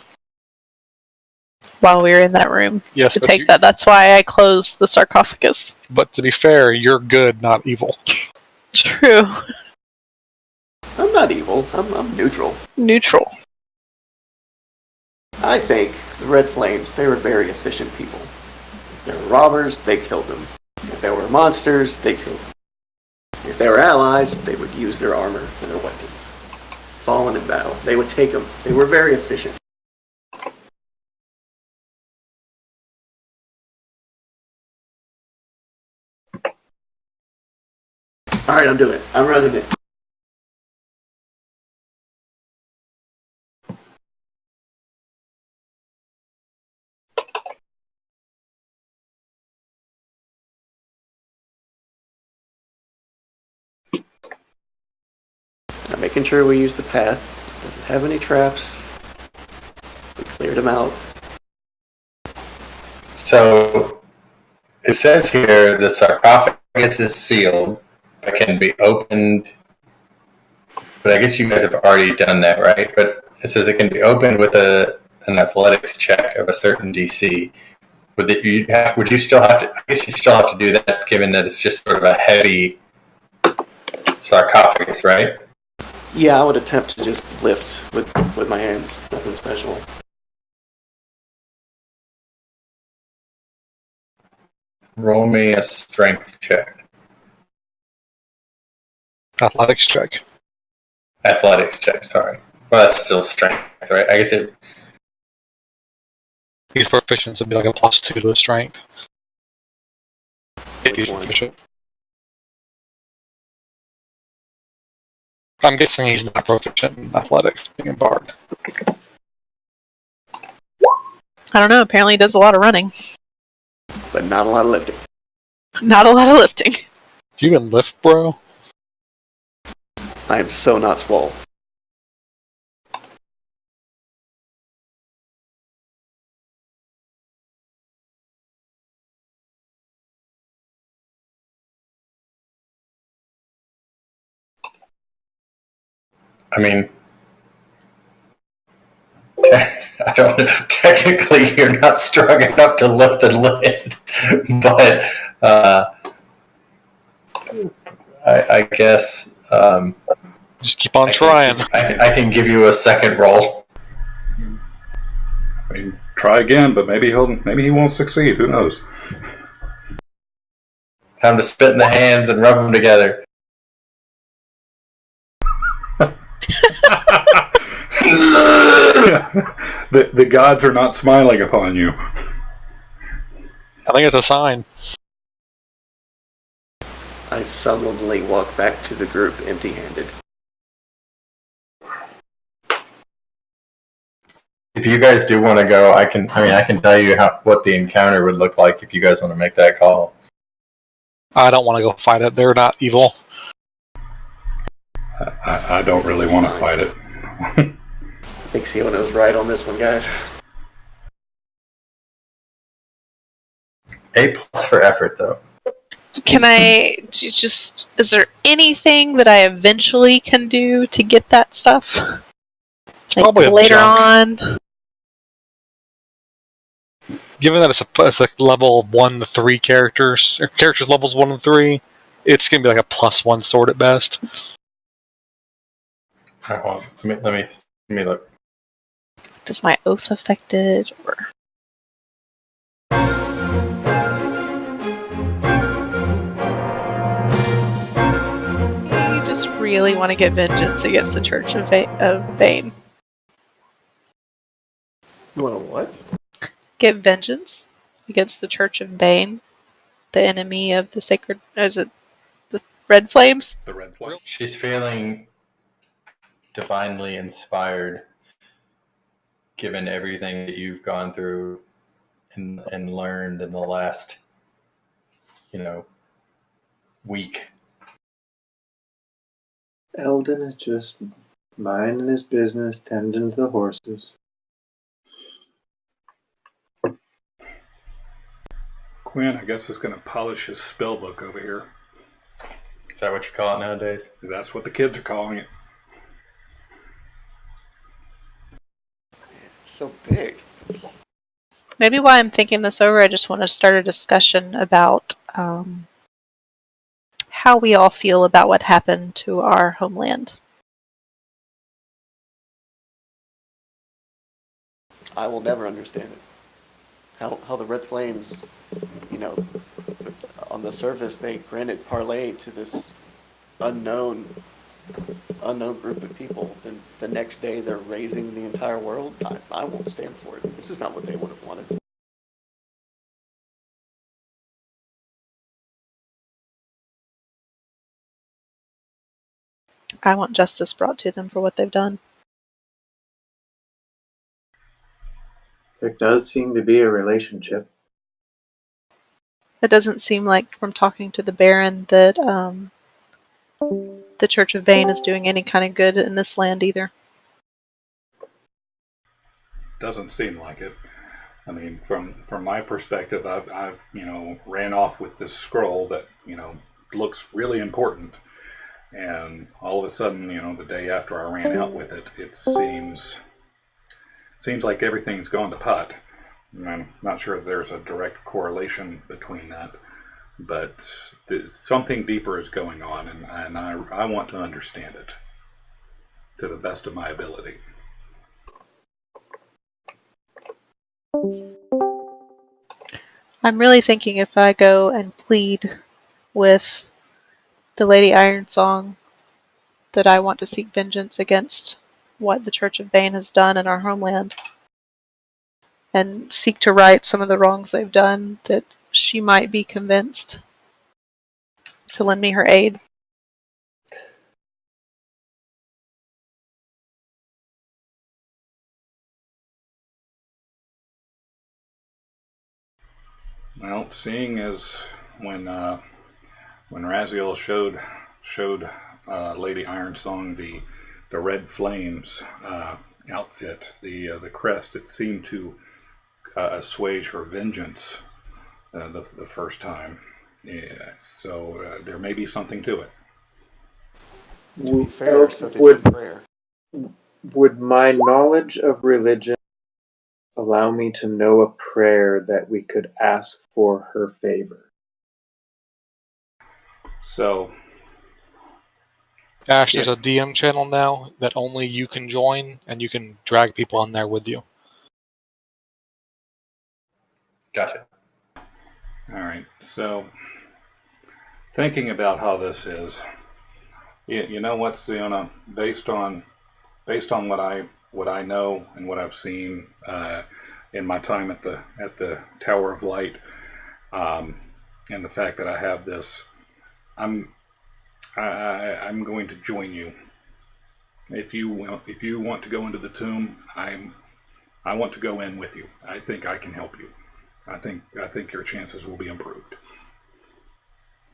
while we were in that room to take that. That's why I closed the sarcophagus. But to be fair, you're good, not evil. True. I'm not evil. I'm neutral. Neutral. I think the Red Flames, they were very efficient people. If they were robbers, they killed them. If they were monsters, they killed them. If they were allies, they would use their armor and their weapons. Fallen in battle, they would take them. They were very efficient. Alright, I'm doing it. I'm running it. I'm making sure we use the path. Doesn't have any traps. We cleared them out. So it says here the sarcophagus is sealed, but can be opened. But I guess you guys have already done that, right? But it says it can be opened with an athletics check of a certain DC. Would you still have to? I guess you still have to do that, given that it's just sort of a heavy sarcophagus, right? Yeah, I would attempt to just lift with my hands. Nothing special. Roll me a strength check. Athletics check. Athletics check, sorry. Well, that's still strength, right? I guess it... He's proficient, so it'd be like a +2 to his strength. If he's proficient. I'm guessing he's not proficient in athletics, being a bard. I don't know. Apparently, he does a lot of running. But not a lot of lifting. Not a lot of lifting. Do you even lift, bro? I am so not swole. I mean, I don't. Technically, you're not strong enough to lift the lid, but I guess Just keep on trying. I can give you a second roll. I mean, try again, but maybe he won't succeed. Who knows? Time to spit in the hands and rub them together. The gods are not smiling upon you. I think it's a sign. I sullenly walk back to the group empty-handed. If you guys do want to go, I can tell you what the encounter would look like if you guys want to make that call. I don't want to go fight it. They're not evil. I don't really want to fight it. I think Siona was right on this one, guys. A+ for effort, though. Can I just? Is there anything that I eventually can do to get that stuff? Like Probably later junk. on. Given that it's like level 1 to 3 characters, or characters levels 1 to 3, it's gonna be like a +1 sword at best. Hold on. Let me look. Does my oath affect it, or? I just really want to get vengeance against the Church of Bane. You want to what? Get vengeance against the Church of Bane, the enemy of the sacred. Is it the Red Flames? The red flag. She's feeling divinely inspired, given everything that you've gone through and learned in the last, week. Eldon is just minding his business, tending to the horses. Quinn, I guess, is going to polish his spell book over here. Is that what you call it nowadays? That's what the kids are calling it. It's so big. Maybe while I'm thinking this over, I just want to start a discussion about how we all feel about what happened to our homeland. I will never understand it. How the Red Flames, on the surface they granted parlay to this unknown group of people. Then the next day they're raising the entire world. I won't stand for it. This is not what they would have wanted. I want justice brought to them for what they've done. There does seem to be a relationship. It doesn't seem like, from talking to the Baron, that the Church of Bane is doing any kind of good in this land either. Doesn't seem like it. I mean, from my perspective, I've ran off with this scroll that looks really important, and all of a sudden, the day after I ran out with it, it seems like everything's gone to pot. I'm not sure if there's a direct correlation between that, but something deeper is going on, and I want to understand it to the best of my ability. I'm really thinking if I go and plead with the Lady Ironsong that I want to seek vengeance against what the Church of Bane has done in our homeland and seek to right some of the wrongs they've done, that she might be convinced to lend me her aid. Well, seeing as when Raziel showed Lady Ironsong the red flames outfit, the crest, it seemed to assuage her vengeance the first time. Yeah, so there may be something to it. To be fair, so did would your prayer. would my knowledge of religion allow me to know a prayer that we could ask for her favor? So, Ash, yeah. there's a DM channel now that only you can join, and you can drag people on there with you. Gotcha. All right. So, thinking about how this is, you know what, Siona? Based on what I know and what I've seen in my time at the Tower of Light, and the fact that I have this, I'm going to join you. If you want to go into the tomb, I want to go in with you. I think I can help you. I think your chances will be improved.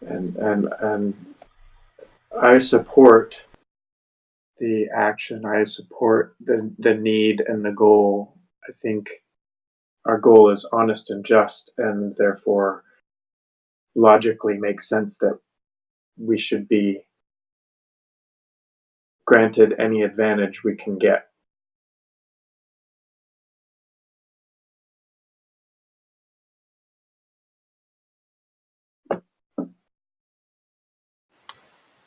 And I support the action. I support the need and the goal. I think our goal is honest and just, and therefore logically makes sense that we should be granted any advantage we can get.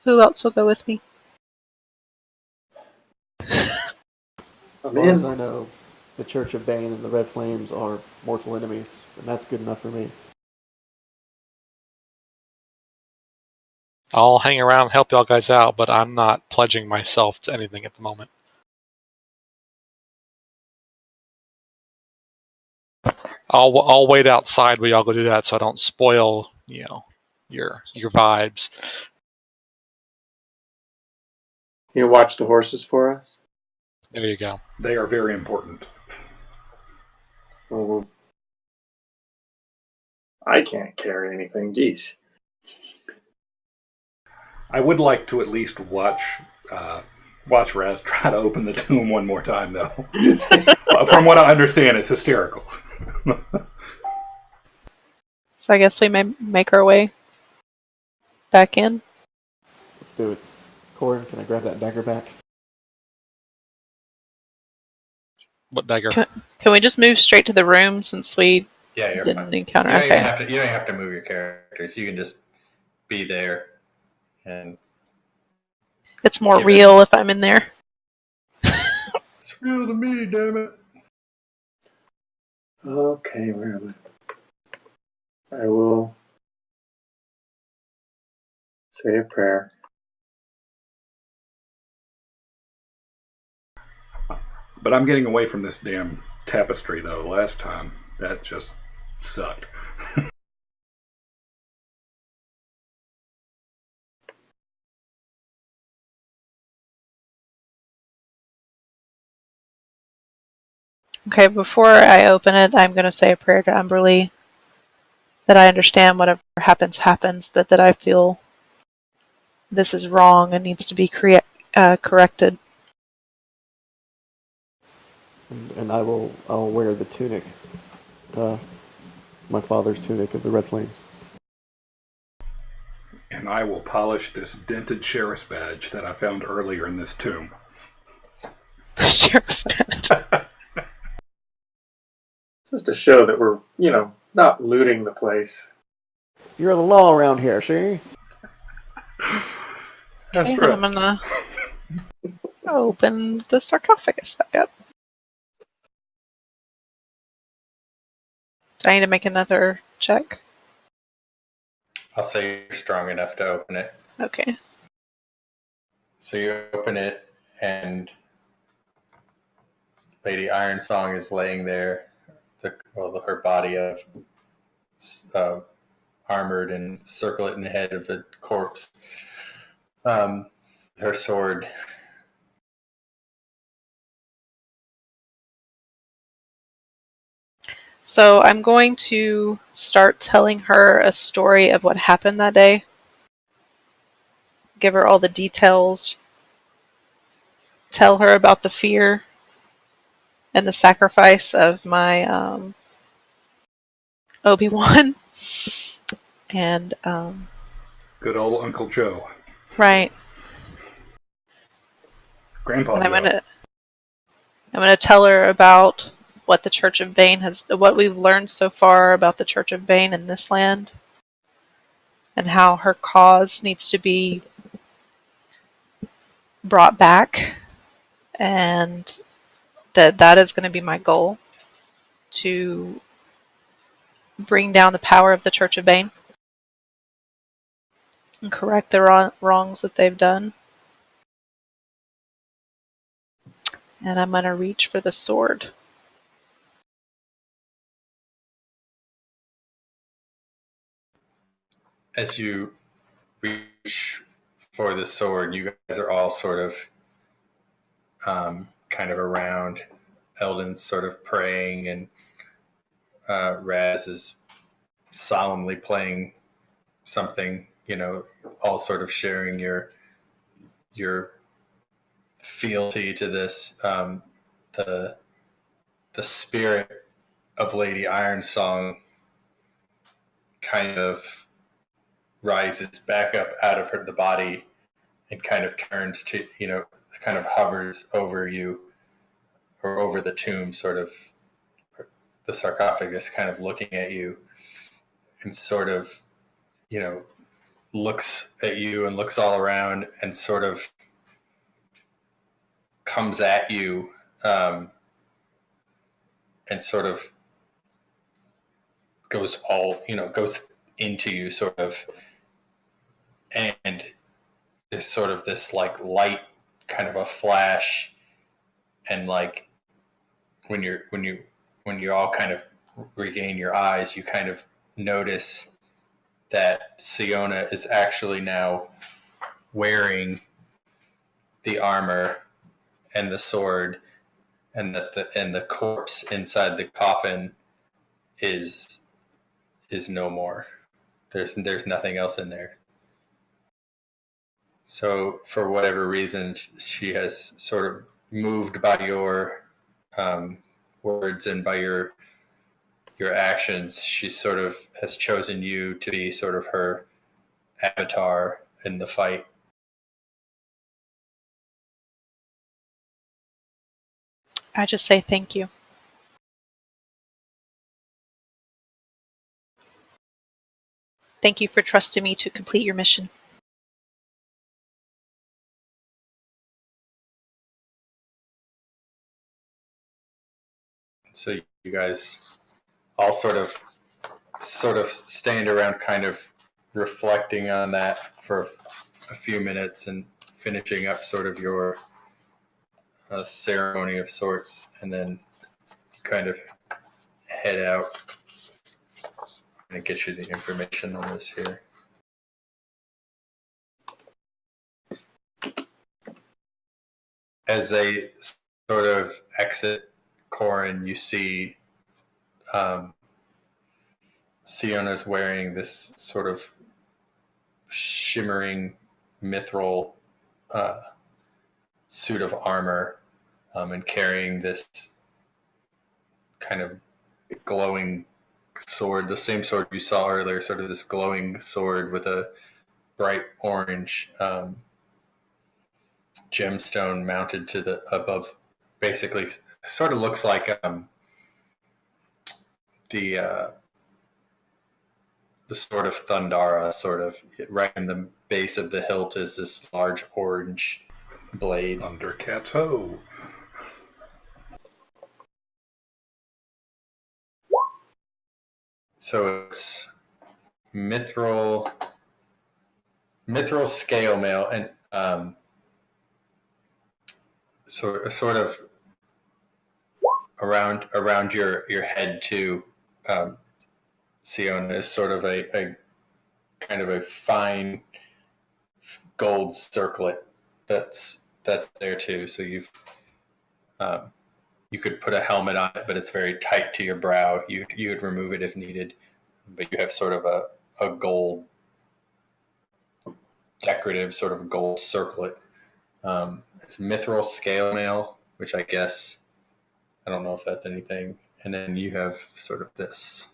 Who else will go with me? As far as I know, the Church of Bane and the Red Flames are mortal enemies, and that's good enough for me. I'll hang around and help y'all guys out, but I'm not pledging myself to anything at the moment. I'll wait outside while y'all go do that, so I don't spoil, your vibes. You watch the horses for us? There you go. They are very important. Well, I can't carry anything. Geez. I would like to at least watch Raz try to open the tomb one more time, though. From what I understand, it's hysterical. So I guess we may make our way back in. Let's do it. Corin, can I grab that dagger back? What dagger? Can we just move straight to the room since we Yeah, you're didn't fine. encounter? You don't even Okay. have to. You don't have to move your characters. You can just be there, and It's more Give it- real if I'm in there. it's real to me, damn it. Okay, where am I? I will say a prayer. But I'm getting away from this damn tapestry, though. Last time, that just sucked. Okay, before I open it, I'm going to say a prayer to Umberly that I understand whatever happens, but that I feel this is wrong and needs to be corrected. And I'll wear the tunic, my father's tunic of the Red Flames. And I will polish this dented sheriff's badge that I found earlier in this tomb. Sheriff's badge. Just to show that we're, not looting the place. You're the law around here, see? That's Okay, right. I'm gonna open the sarcophagus back up. Do I need to make another check? I'll say you're strong enough to open it. Okay. So you open it, and Lady Ironsong is laying there. Her body of armored and circlet in the head of a corpse. Her sword. So I'm going to start telling her a story of what happened that day. Give her all the details. Tell her about the fear and the sacrifice of my Obi-Wan. And, Good old Uncle Joe. right. Grandpa And Joe. I'm gonna tell her about what the Church of Bane what we've learned so far about the Church of Bane in this land, and how her cause needs to be brought back, and that is going to be my goal, to bring down the power of the Church of Bane and correct the wrongs that they've done. And I'm going to reach for the sword. As you reach for the sword, you guys are all sort of kind of around. Eldon's sort of praying, and Raz is solemnly playing something, all sort of sharing your fealty to this. The spirit of Lady Ironsong kind of rises back up out of the body and kind of turns to, kind of hovers over you, or over the tomb, sort of the sarcophagus, kind of looking at you, and sort of, looks at you and looks all around and sort of comes at you, and sort of goes goes into you, sort of. And there's sort of this like light, kind of a flash, and like when you all kind of regain your eyes, you kind of notice that Siona is actually now wearing the armor and the sword, and that the corpse inside the coffin is no more. There's nothing else in there. So for whatever reason, she has sort of moved by your words and by your actions. She sort of has chosen you to be sort of her avatar in the fight. I just say thank you. Thank you for trusting me to complete your mission. So you guys all sort of stand around, kind of reflecting on that for a few minutes, and finishing up sort of your ceremony of sorts, and then you kind of head out. I'm going to get you the information on this here. As they sort of exit Corin, you see Siona's wearing this sort of shimmering mithril suit of armor, and carrying this kind of glowing sword, the same sword you saw earlier, sort of this glowing sword with a bright orange gemstone mounted to the above. Basically, sort of looks like the sword of Thundara, sort of. Right in the base of the hilt is this large orange blade. Thundercats ho! So it's mithril scale mail, and sort of around your head too. Siona is sort of a kind of a fine gold circlet that's there too. So you've You could put a helmet on it, but it's very tight to your brow. You would remove it if needed, but you have sort of a gold, decorative sort of gold circlet. It's mithril scale mail, which I guess, I don't know if that's anything. And then you have sort of this.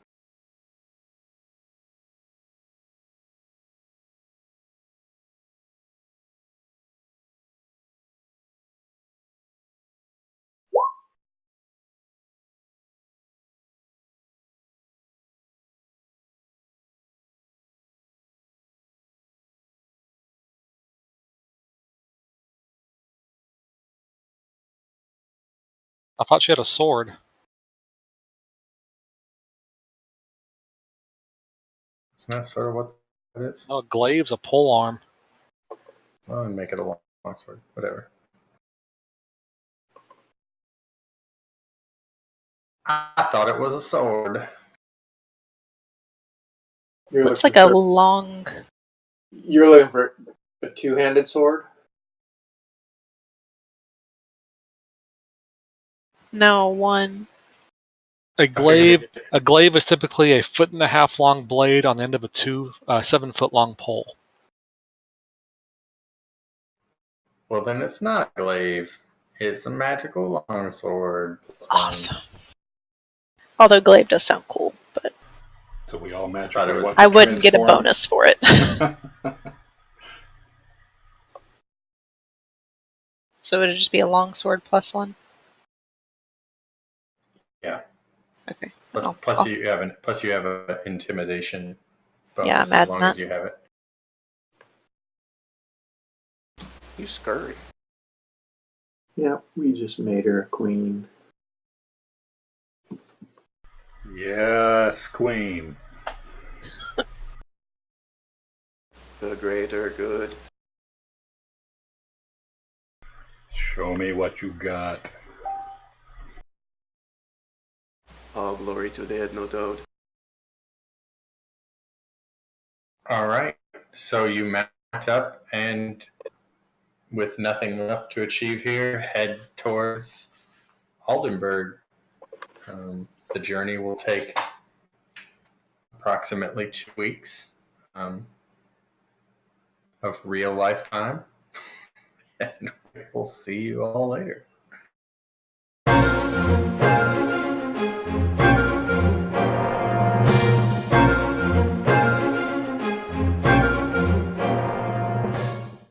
I thought she had a sword. Isn't that sort of what it is? No, a glaive's a pole arm. Well, and make it a long sword, whatever. I thought it was a sword. You're Looks looking like a for, long. you're looking for a two-handed sword? No, one. A glaive is typically a 1.5 foot long blade on the end of a 7 foot long pole. Well, then it's not a glaive. It's a magical longsword. Awesome. Although glaive does sound cool, but So we all Thought magically it was- want I to wouldn't get a transform? bonus for it. So would it just be a long sword plus one? Yeah. Okay. Plus you have an intimidation bonus Yeah, I'm as adding long that. as you have it. You scurry. Yeah, we just made her a queen. Yes, queen. The greater good. Show me what you got. All glory to the head, no doubt. All right. So you mount up and, with nothing left to achieve here, head towards Aldenburg. The journey will take approximately 2 weeks of real life time. And we'll see you all later.